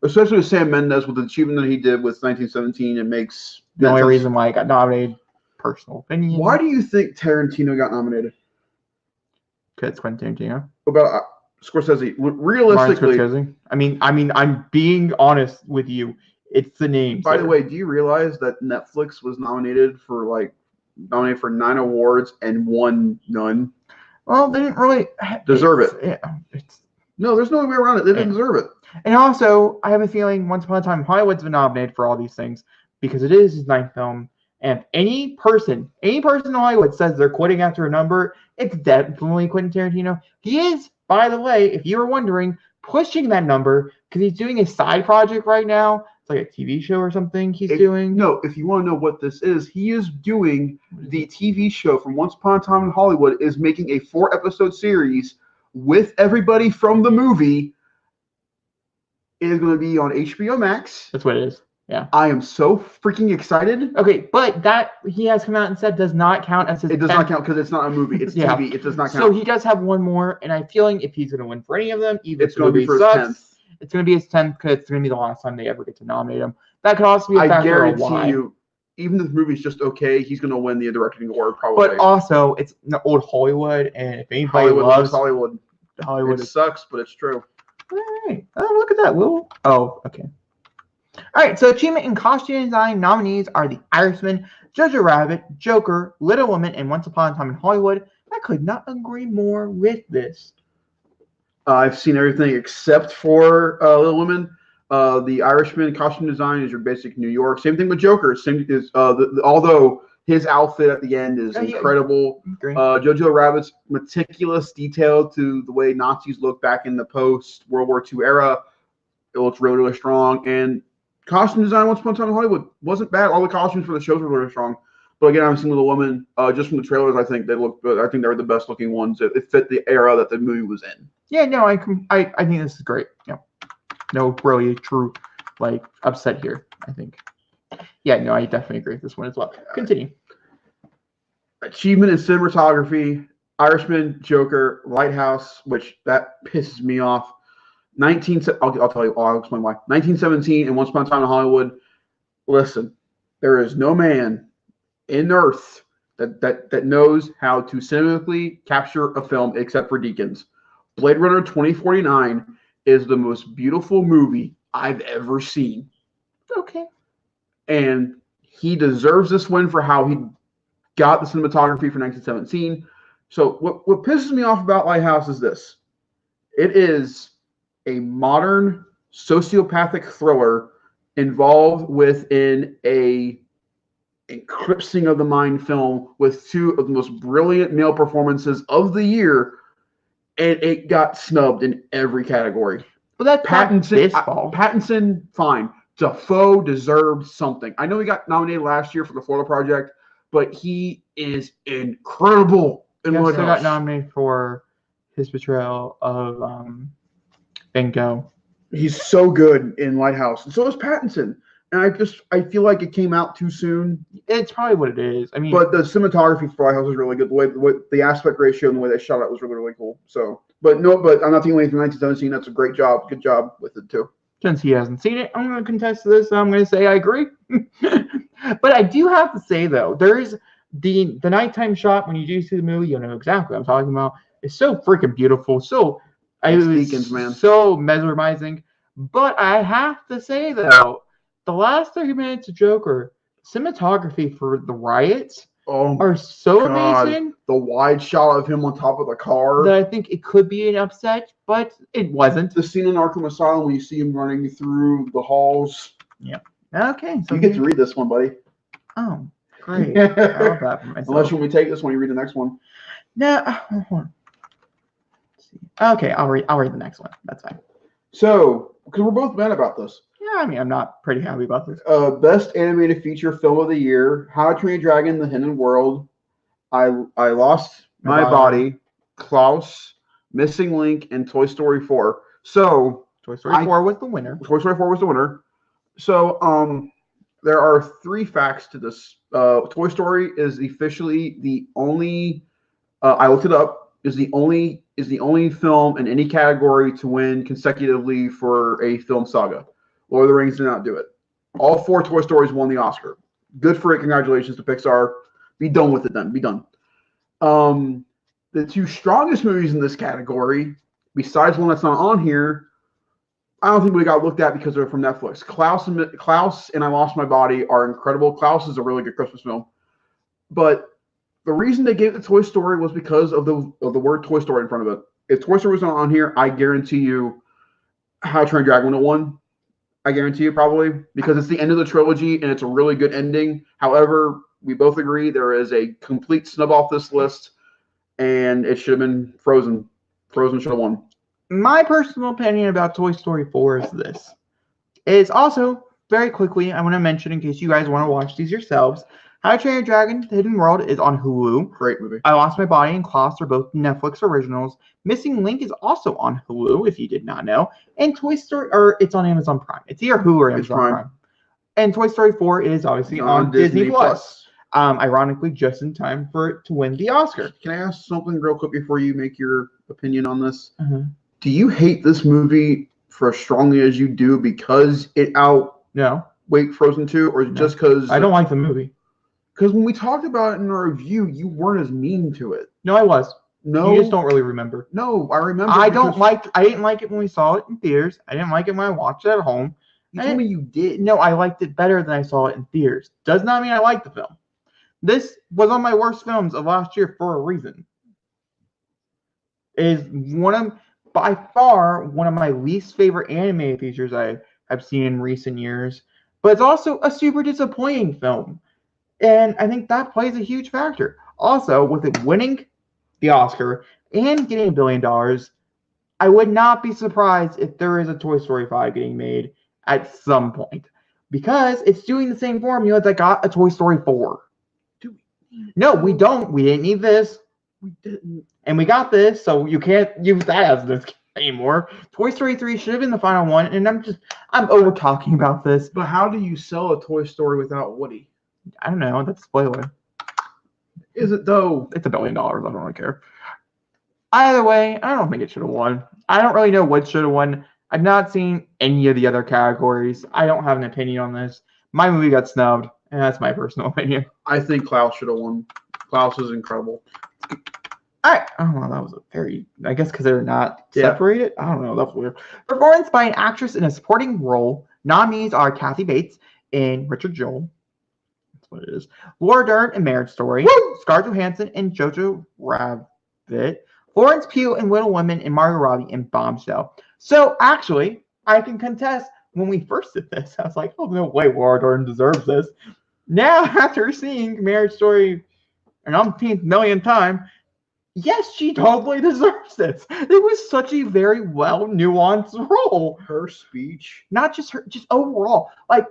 Especially with Sam Mendes, with the achievement that he did with 1917, it makes the only reason why I got nominated. Personal opinion. Why do you think Tarantino got nominated? Because Quentin Tarantino. About Scorsese. Realistically, Scorsese. I mean, I'm being honest with you. It's the name. By the way, do you realize that Netflix was nominated for 9 awards and won none? Well, they didn't really deserve it. Yeah, no, there's no way around it. They didn't deserve it. And also, I have a feeling Once Upon a Time in Hollywood's been nominated for all these things because it is his 9th film. And if any person in Hollywood says they're quitting after a number, it's definitely Quentin Tarantino. He is, by the way, if you were wondering, pushing that number because he's doing a side project right now. It's like a TV show or something he's doing. No, if you want to know what this is, he is doing the TV show from Once Upon a Time in Hollywood, is making a 4-episode series with everybody from the movie. It is going to be on HBO Max. That's what it is. Yeah. I am so freaking excited. Okay, but that he has come out and said does not count as his. It does not count because it's not a movie. It's TV. It does not count. So he does have one more, and I'm feeling if he's going to win for any of them, either it's going to be for his 10th. It's going to be his 10th because it's going to be the last time they ever get to nominate him. That could also be a factor. I guarantee you, even if the movie's just okay, he's going to win the directing award probably. But also, it's old Hollywood, and if anybody loves Hollywood, it sucks, but it's true. All right. Oh, look at that, Will. Oh, okay. All right, so achievement in costume design nominees are The Irishman, Jojo Rabbit, Joker, Little Women, and Once Upon a Time in Hollywood. I could not agree more with this. I've seen everything except for Little Women. The Irishman costume design is your basic New York. Same thing with Joker. Although his outfit at the end is incredible. Jojo Rabbit's meticulous detail to the way Nazis look back in the post-World War II era. It looks really, really strong. And costume design Once Upon a Time in Hollywood wasn't bad. All the costumes for the shows were really strong. But again, I've seen Little Women just from the trailers. I think they look good. I think they were the best looking ones. It fit the era that the movie was in. Yeah, no, I think this is great. Yeah, no, really true, upset here. I think. Yeah, no, I definitely agree with this one as well. Continue. Achievement in cinematography: Irishman, Joker, Lighthouse, which that pisses me off. I'll tell you. I'll explain why. 1917 and Once Upon a Time in Hollywood. Listen, there is no man in Earth that knows how to cinematically capture a film except for Deakins. Blade Runner 2049 is the most beautiful movie I've ever seen. Okay. And he deserves this win for how he got the cinematography for 1917. So what pisses me off about Lighthouse is this. It is a modern sociopathic thriller involved within a eclipsing of the mind film with 2 of the most brilliant male performances of the year, and it got snubbed in every category. Well, that's Pattinson, fine. Dafoe deserved something. I know he got nominated last year for the Florida Project, but he is incredible in Lighthouse. He Lighthouse. got nominated for his portrayal of Bingo. He's so good in Lighthouse, and so is Pattinson. And I feel like it came out too soon. It's probably what it is. I mean, but the cinematography for Lighthouse was really good. The aspect ratio and the way they shot it was really, really cool. So, but I'm not the only from 1917. That's a great job. Good job with it too. Since he hasn't seen it, I'm going to contest this. I'm going to say I agree. But I do have to say though, there's the nighttime shot when you do see the movie. You'll know exactly what I'm talking about. It's so freaking beautiful. So Deakins, man. So mesmerizing. But I have to say though, the last 30 minutes of Joker, cinematography for the riots are so amazing. The wide shot of him on top of the car. That I think it could be an upset, but it wasn't. The scene in Arkham Asylum when you see him running through the halls. Yeah. Okay. So you get to read this one, buddy. Oh, great. I love that for myself. Unless when we take this one, you read the next one. No. Hold on. Okay, I'll read the next one. That's fine. So, because we're both mad about this. Yeah, I mean, I'm not pretty happy about this. Best animated feature film of the year: How to Train Your Dragon: The Hidden World, I Lost My Body, Klaus, Missing Link, and Toy Story 4. So, Toy Story 4 was the winner. Toy Story 4 was the winner. So, there are 3 facts to this. Toy Story is officially the only. I looked it up. Is the only film in any category to win consecutively for a film saga. Lord of the Rings did not do it. All 4 Toy Stories won the Oscar. Good for it. Congratulations to Pixar. Be done with it then. Be done. The 2 strongest movies in this category, besides one that's not on here, I don't think we got looked at because they're from Netflix. Klaus and I Lost My Body are incredible. Klaus is a really good Christmas film. But the reason they gave it to Toy Story was because of the word Toy Story in front of it. If Toy Story was not on here, I guarantee you How to Train Your Dragon would have won. I guarantee you probably, because it's the end of the trilogy and it's a really good ending. However, we both agree there is a complete snub off this list, and it should have been Frozen. Frozen should have won. My personal opinion about Toy Story 4 is this. It's also, very quickly, I want to mention, in case you guys want to watch these yourselves, How to Train Your Dragon: The Hidden World is on Hulu. Great movie. I Lost My Body and Klaus are both Netflix originals. Missing Link is also on Hulu, if you did not know. And Toy Story, or it's on Amazon Prime. It's either Hulu or Amazon Prime. And Toy Story 4 is obviously on Disney Plus. Ironically, just in time for it to win the Oscar. Can I ask something real quick before you make your opinion on this? Mm-hmm. Do you hate this movie for as strongly as you do because it outweighed Frozen 2, or just because I don't like the movie? Because when we talked about it in our review, you weren't as mean to it. No, I was. No, you just don't really remember. No, I remember. I didn't like it when we saw it in theaters. I didn't like it when I watched it at home. You told me you did. No, I liked it better than I saw it in theaters. Does not mean I liked the film. This was on my worst films of last year for a reason. It is by far one of my least favorite animated features I have seen in recent years. But it's also a super disappointing film. And I think that plays a huge factor. Also, with it winning the Oscar and getting $1 billion, I would not be surprised if there is a Toy Story 5 getting made at some point. Because it's doing the same formula that got a Toy Story 4. No, we don't. We didn't need this. We didn't. And we got this, so you can't use that as this anymore. Toy Story 3 should have been the final one, and I'm over talking about this. But how do you sell a Toy Story without Woody? I don't know. That's a spoiler. Is it though? It's $1 billion. I don't really care. Either way, I don't think it should have won. I don't really know what should have won. I've not seen any of the other categories. I don't have an opinion on this. My movie got snubbed, and that's my personal opinion. I think Klaus should have won. Klaus is incredible. I don't know. That was a very, I guess because they're not separated. I don't know. That's weird. Performance by an actress in a supporting role. Nominees are Kathy Bates and Richard Jewell. That's what it is. Laura Dern in Marriage Story. Woo! Scarlett Johansson and Jojo Rabbit. Florence Pugh and Little Women and Margot Robbie in Bombshell. So actually, I can contest. When we first did this, I was like, oh, no way, Laura Dern deserves this. Now, after seeing Marriage Story an umpteenth million time, yes, she totally deserves this. It was such a very well nuanced role. Her speech, not just her, just overall, like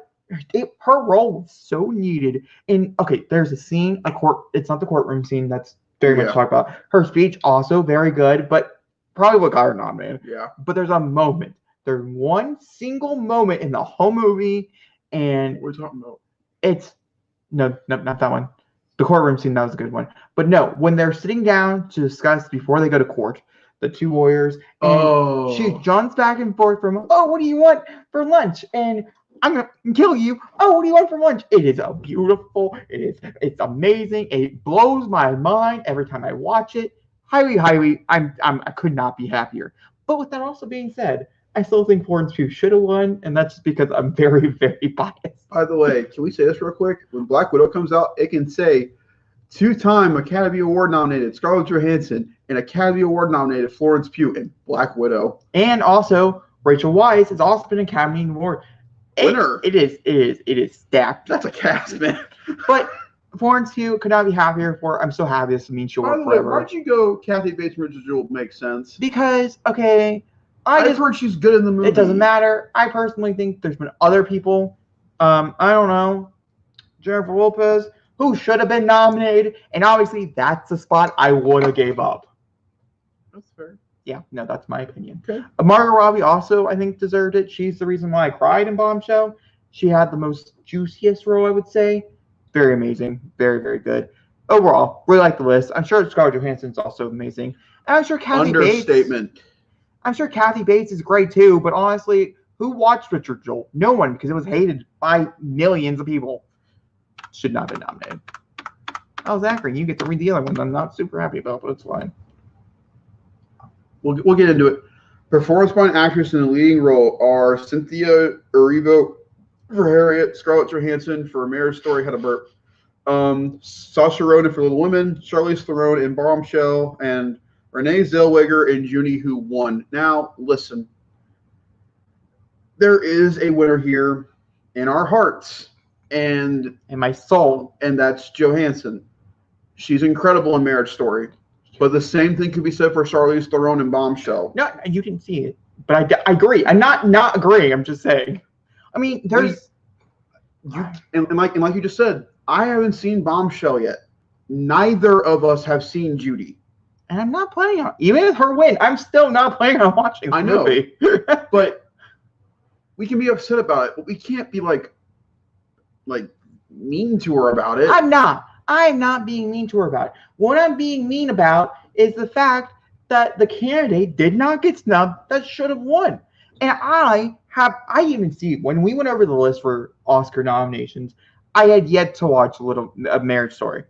her role was so needed. And okay, there's a scene, it's not the courtroom scene that's very much talked about. Her speech also very good, but probably what got her nominated. Yeah. But there's a moment. There's one single moment in the whole movie, and what are you talking about? It's no, not that one. The courtroom scene, that was a good one. But no, when they're sitting down to discuss before they go to court, the two lawyers, and she jumps back and forth from, oh, what do you want for lunch? And I'm going to kill you. Oh, what do you want for lunch? It is beautiful. It's amazing. It blows my mind every time I watch it. Highly, I could not be happier. But with that also being said, I still think Florence Pugh should have won, and that's just because I'm very, very biased. By the way, can we say this real quick? When Black Widow comes out, it can say 2-time Academy Award nominated Scarlett Johansson and Academy Award nominated Florence Pugh in Black Widow. And also, Rachel Weisz has also been Academy Award winner. It is stacked. That's a cast, man. But Florence Pugh could not be happier for. I'm so happy. This means she'll By work the way, forever. why'd you go Kathy Bates Jewel? Makes sense. Because okay, I've heard she's good in the movie. It doesn't matter. I personally think there's been other people. I don't know, Jennifer Lopez, who should have been nominated, and obviously that's the spot I would have gave up. That's fair. Yeah, no, that's my opinion. Okay. Margot Robbie also, I think, deserved it. She's the reason why I cried in Bombshell. She had the most juiciest role, I would say. Very amazing. Very, very good. Overall, really like the list. I'm sure Scarlett Johansson's also amazing. And I'm sure Kathy Understatement. I'm sure Kathy Bates is great too, but honestly, who watched Richard Jewell? No one, because it was hated by millions of people. Should not have been nominated. Oh, Zachary, you get to read the other one. I'm not super happy about, but it's fine. We'll get into it. Performance by an actress in the leading role are Cynthia Erivo for Harriet, Scarlett Johansson for Marriage Story, Had a Burp, Saoirse Ronan for Little Women, Charlize Theron in Bombshell, and Renee Zellweger in Junie, who won. Now, listen. There is a winner here in our hearts and in my soul, and that's Johansson. She's incredible in Marriage Story. But the same thing could be said for Charlize Theron in Bombshell. No, you didn't see it, but I agree. I'm not agreeing. I'm just saying. I mean, there's and like you just said, I haven't seen Bombshell yet. Neither of us have seen Judy, and I'm not planning on. Even if her win, I'm still not planning on watching the movie. But we can be upset about it, but we can't be like mean to her about it. I'm not. I am not being mean to her about it. What I'm being mean about is the fact that the candidate did not get snubbed that should have won. And I even see when we went over the list for Oscar nominations, I had yet to watch a Marriage Story.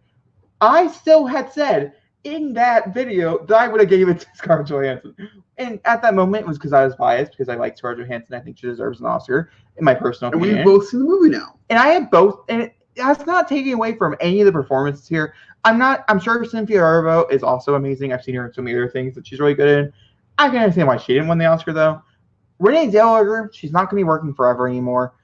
I still had said in that video that I would have gave it to Scarlett Johansson. And at that moment, it was because I was biased because I like Scarlett Johansson. I think she deserves an Oscar, in my personal opinion. And we've both seen the movie now. And I have both, and that's not taking away from any of the performances here. I'm sure Cynthia Erivo is also amazing. I've seen her in so many other things that she's really good in. I can understand why she didn't win the Oscar, though. Renee Zellweger, she's not going to be working forever anymore.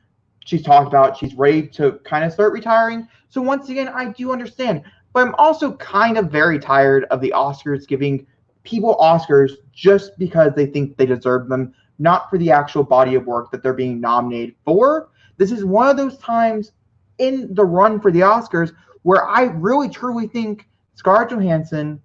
She's talked about she's ready to kind of start retiring. So once again, I do understand. But I'm also kind of very tired of the Oscars giving people Oscars just because they think they deserve them, not for the actual body of work that they're being nominated for. This is one of those times in the run for the Oscars where I really truly think Scarlett Johansson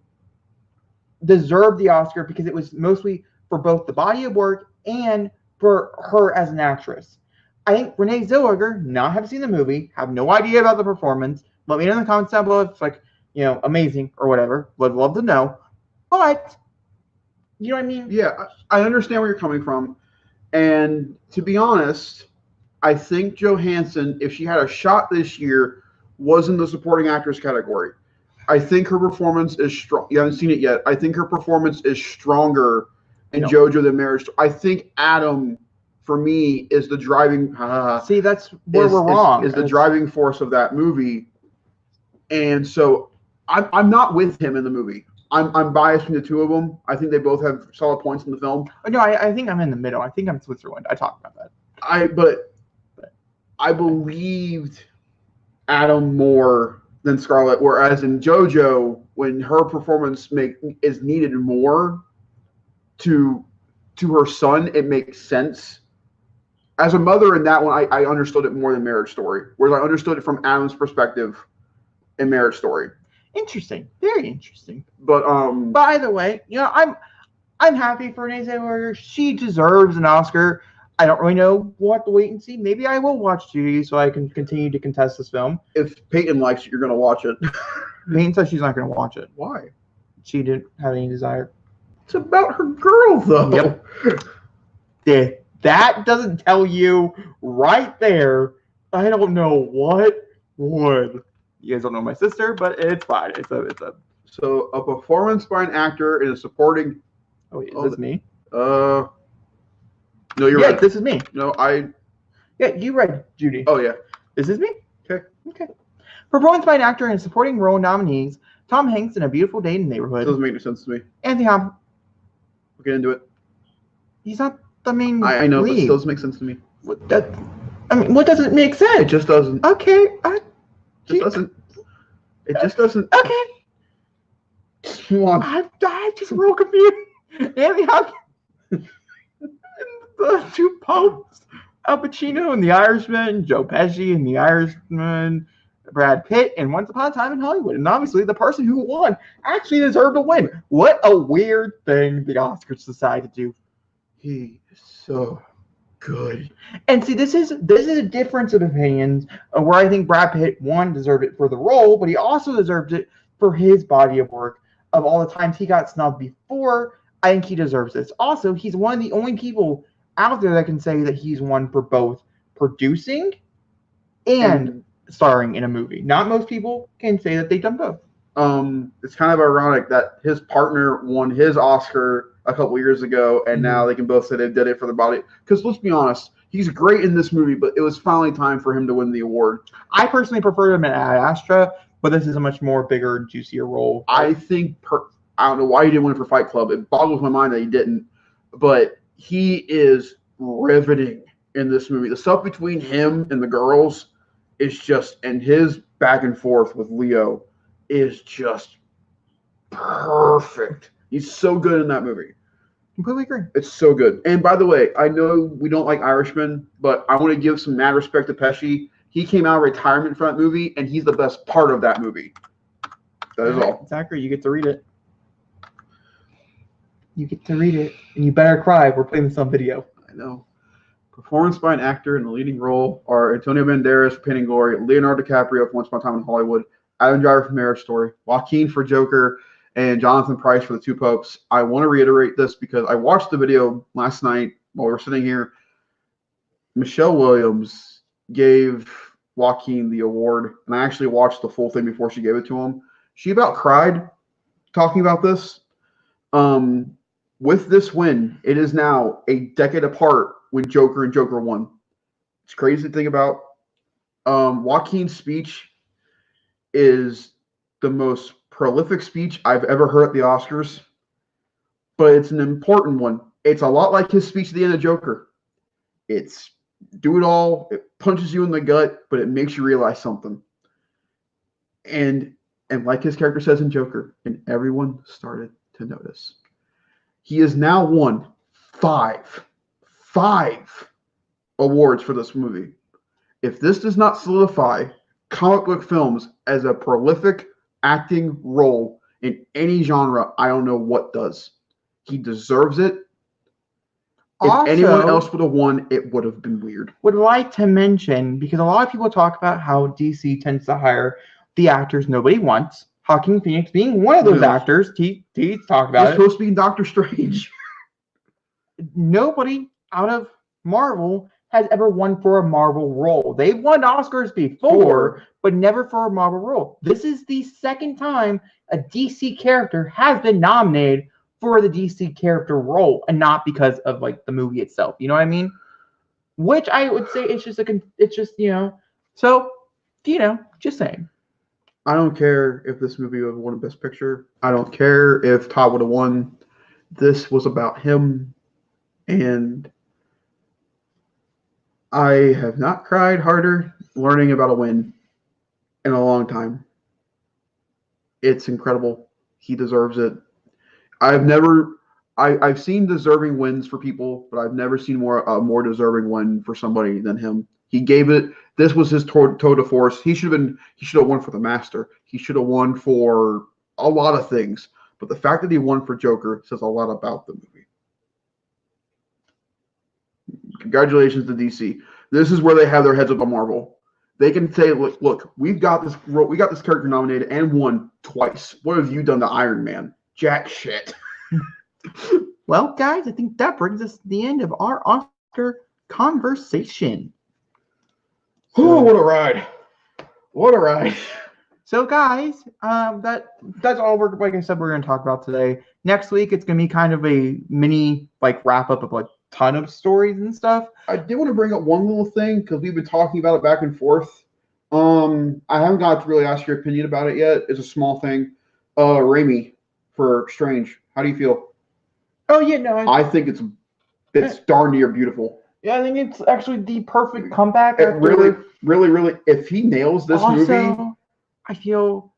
deserved the Oscar because it was mostly for both the body of work and for her as an actress. I think Renee Zellweger, not have seen the movie, have no idea about the performance. Let me know in the comments down below if it's like, amazing or whatever. Would love to know. But, you know what I mean? Yeah, I understand where you're coming from. And to be honest, I think Johansson, if she had a shot this year, was in the supporting actress category. I think her performance is strong. You haven't seen it yet. I think her performance is stronger in JoJo than Marriage. I think Adam, for me, is the driving. See, that's where we're wrong. Is the driving force of that movie, and so I'm not with him in the movie. I'm biased between the two of them. I think they both have solid points in the film. No, I think I'm in the middle. I think I'm Switzerland. I talked about that. But I believed Adam more than Scarlett, whereas in JoJo, when her performance is needed more to her son, it makes sense. As a mother in that one, I understood it more than Marriage Story, whereas I understood it from Adam's perspective in Marriage Story. Interesting, very interesting. But by the way, I'm happy for Renee Zellweger. She deserves an Oscar. I don't really know. We'll have to wait and see. Maybe I will watch Judy so I can continue to contest this film. If Peyton likes it, you're going to watch it. Peyton says she's not going to watch it. Why? She didn't have any desire. It's about her girl, though. Yep. Yeah, that doesn't tell you right there. I don't know what would. You guys don't know my sister, but it's fine. It's a. So a performance by an actor in a supporting. Oh, wait, is this me? No, you're right. This is me. No, Yeah, you read Judy. Oh, yeah. This is me? Okay. Performance by an actor in supporting role nominees: Tom Hanks in A Beautiful Day in the Neighborhood. Doesn't make any sense to me. Anthony Hopkins. We'll get into it. He's not the main I know, lead. but it still doesn't make sense to me. What doesn't make sense? It just doesn't. Okay. It doesn't. It just doesn't. Okay. Come I'm just real confused. Anyhow, the two popes, Al Pacino and The Irishman, Joe Pesci and The Irishman, Brad Pitt, and Once Upon a Time in Hollywood. And obviously, the person who won actually deserved to win. What a weird thing the Oscars decided to do. He is so good. And see, this is a difference of opinions where I think Brad Pitt, one, deserved it for the role, but he also deserved it for his body of work. Of all the times he got snubbed before, I think he deserves this. Also, he's one of the only people out there that can say that he's won for both producing and starring in a movie. Not most people can say that they've done both. It's kind of ironic that his partner won his Oscar a couple years ago, and now they can both say they did it for the body. Because let's be honest, he's great in this movie, but it was finally time for him to win the award. I personally prefer him in Ad Astra, but this is a much more bigger and juicier role. I think I don't know why he didn't win for Fight Club. It boggles my mind that he didn't, but he is riveting in this movie. The stuff between him and the girls is just, and his back and forth with Leo is just perfect. He's so good in that movie. Completely agree. It's so good. And by the way, I know we don't like Irishmen, but I want to give some mad respect to Pesci. He came out of retirement for that movie, and he's the best part of that movie. That is all. Zachary, you get to read it. You get to read it, and you better cry. We're playing this on video. I know. Performance by an actor in the leading role are Antonio Banderas for Pain and Glory, Leonardo DiCaprio for Once Upon a Time in Hollywood, Adam Driver for Marriage Story, Joaquin for Joker, and Jonathan Pryce for The Two Popes. I want to reiterate this because I watched the video last night while we were sitting here. Michelle Williams gave Joaquin the award, and I actually watched the full thing before she gave it to him. She about cried talking about this. With this win, it is now a decade apart when Joker and Joker won. It's crazy to think about. Joaquin's speech is the most prolific speech I've ever heard at the Oscars, but it's an important one. It's a lot like his speech at the end of Joker. It's do it all. It punches you in the gut, but it makes you realize something. And like his character says in Joker, and everyone started to notice. He has now won five awards for this movie. If this does not solidify comic book films as a prolific acting role in any genre, I don't know what does. He deserves it. If anyone else would have won, it would have been weird. Would like to mention, because a lot of people talk about how DC tends to hire the actors nobody wants. Joaquin Phoenix being one of those actors. He's talked about it. He's supposed to be in Doctor Strange. Nobody out of Marvel has ever won for a Marvel role. They've won Oscars before, but never for a Marvel role. This is the second time a DC character has been nominated for the DC character role, and not because of like the movie itself. You know what I mean? Which I would say it's just so just saying. I don't care if this movie would have won Best Picture. I don't care if Todd would have won. This was about him, and I have not cried harder learning about a win in a long time. It's incredible. He deserves it. I've seen deserving wins for people, but I've never seen a more deserving win for somebody than him. He gave it. This was his tour de force. He should have won for The Master. He should have won for a lot of things. But the fact that he won for Joker says a lot about the movie. Congratulations to DC. This is where they have their heads up on Marvel. They can say, look, we got this character nominated and won twice. What have you done to Iron Man? Jack shit. Well, guys, I think that brings us to the end of our Oscar conversation. Oh, what a ride. What a ride. So, guys, that's all we're going to talk about today. Next week, it's going to be kind of a mini wrap up of a ton of stories and stuff. I did want to bring up one little thing because we've been talking about it back and forth. I haven't got to really ask your opinion about it yet. It's a small thing. Raimi for Strange. How do you feel? Oh, yeah, no. I think it's darn near beautiful. Yeah, I think it's actually the perfect comeback. Really, if he nails this movie. I feel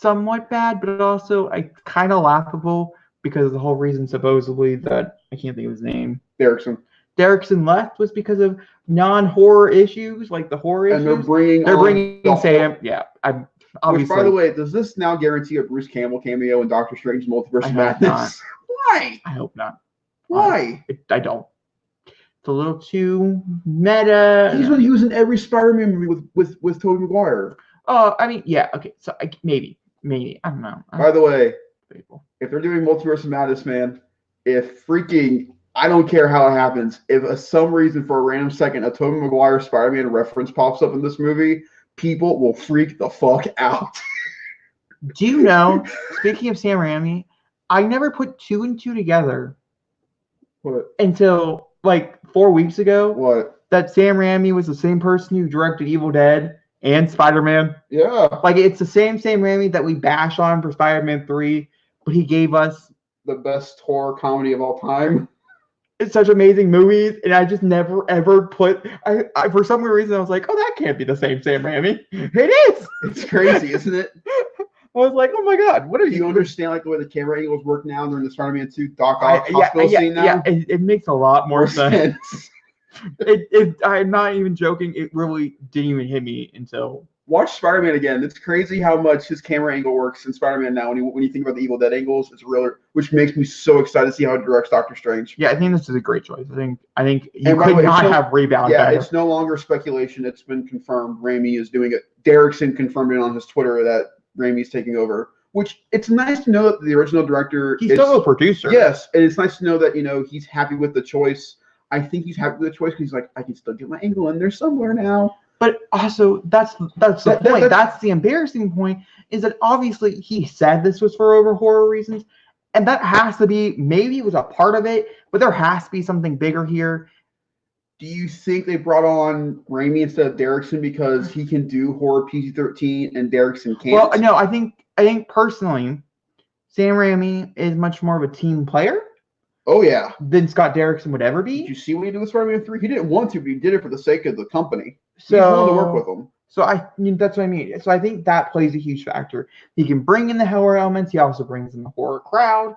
somewhat bad, but also kind of laughable because the whole reason supposedly that I can't think of his name. Derrickson left was because of non-horror issues, like the horror And issues. they're bringing Sam. Yeah, I'm obviously. Which, by the way, does this now guarantee a Bruce Campbell cameo in Doctor Strange Multiverse of Madness? Why? I hope not. Why? I don't. It's a little too meta. He was in every Spider-Man movie with Tobey Maguire. Oh, I mean, yeah, okay. So maybe I don't know. By the way, if they're doing Multiverse of Madness, man, I don't care how it happens. If for some reason, for a random second, a Tobey Maguire Spider-Man reference pops up in this movie, people will freak the fuck out. Do you know, speaking of Sam Raimi, I never put 2 and 2 together. What? Until like 4 weeks ago. What? That Sam Raimi was the same person who directed Evil Dead and Spider-Man. Yeah. Like, it's the same Sam Raimi that we bash on for Spider-Man 3, but he gave us the best horror comedy of all time. It's such amazing movies, and I just never ever put. I for some weird reason I was like, oh, that can't be the same Sam Raimi. It is. It's crazy, isn't it? I was like, oh my god, what are you? Do you understand like the way the camera angles work now during the Spider-Man 2 Doc Ock hospital scene now? Yeah, it makes a lot more sense. I'm not even joking. It really didn't even hit me until. Watch Spider-Man again. It's crazy how much his camera angle works in Spider-Man now. When you think about the Evil Dead angles, it's really, which makes me so excited to see how it directs Doctor Strange. Yeah, I think this is a great choice. I think you could not have Rebound. Yeah, better. It's no longer speculation. It's been confirmed. Raimi is doing it. Derrickson confirmed it on his Twitter that Raimi's taking over. Which it's nice to know that the original director. He's still a producer. Yes, and it's nice to know that he's happy with the choice. I think he's happy with the choice because he's like, I can still get my angle in there somewhere now. But also, that's the point. That's the embarrassing point, is that obviously he said this was for over horror reasons, and that has to be, maybe it was a part of it, but there has to be something bigger here. Do you think they brought on Raimi instead of Derrickson because he can do horror PG-13 and Derrickson can't? Well, no, I think personally, Sam Raimi is much more of a team player. Oh, yeah. Than Scott Derrickson would ever be. Did you see what he did with Spider-Man 3? He didn't want to, but he did it for the sake of the company. So, he wanted to work with them. So that's what I mean. So I think that plays a huge factor. He can bring in the horror elements. He also brings in the horror crowd.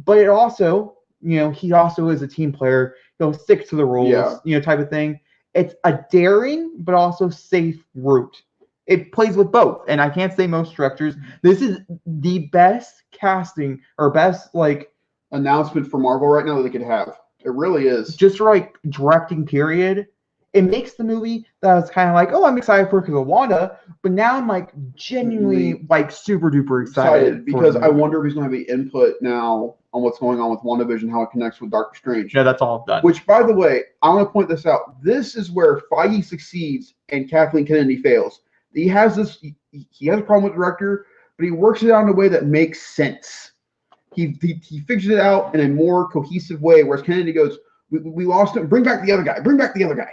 But it also, he also is a team player. He'll stick to the rules, type of thing. It's a daring but also safe route. It plays with both. And I can't say most directors. This is the best casting or best, announcement for Marvel right now that they could have. It really is. Just for directing period. It makes the movie that I was kind of like, oh, I'm excited for because of Wanda, but now I'm genuinely super duper excited because I wonder if he's going to have the input now on what's going on with WandaVision, how it connects with Doctor Strange. Yeah, that's all done. Which, by the way, I want to point this out. This is where Feige succeeds and Kathleen Kennedy fails. He has a problem with the director, but he works it out in a way that makes sense. He figures it out in a more cohesive way, whereas Kennedy goes, we lost him. Bring back the other guy. Bring back the other guy.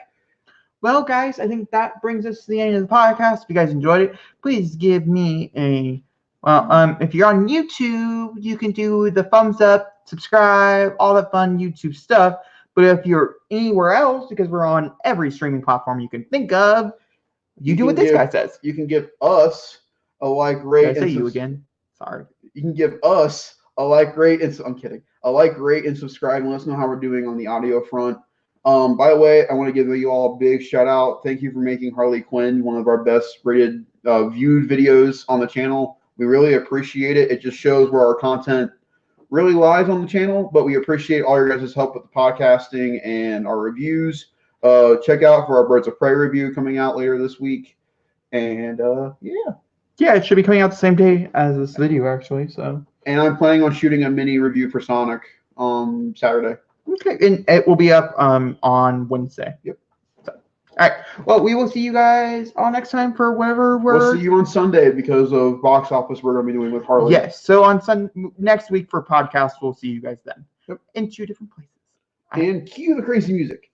Well, guys, I think that brings us to the end of the podcast. If you guys enjoyed it, please give me a if you're on YouTube, you can do the thumbs up, subscribe, all that fun YouTube stuff. But if you're anywhere else, because we're on every streaming platform you can think of, you do what this guy says. You can give us a like, rate. Did I say you again? Sorry. You can give us a like, rate, and I'm kidding. A like, rate, and subscribe, and let us know how we're doing on the audio front. By the way, I want to give you all a big shout out. Thank you for making Harley Quinn one of our best rated viewed videos on the channel. We really appreciate it. It just shows where our content really lies on the channel, but we appreciate all your guys' help with the podcasting and our reviews. Check out for our Birds of Prey review coming out later this week. And yeah, it should be coming out the same day as this video, actually. So. And I'm planning on shooting a mini review for Sonic on Saturday. Okay, and it will be up on Wednesday. Yep. So, all right. Well, we will see you guys all next time for whatever we'll see you on Sunday because of box office we're going to be doing with Harley. Yes. So on next week for podcast, we'll see you guys then. Yep. In 2 different places. And cue the crazy music.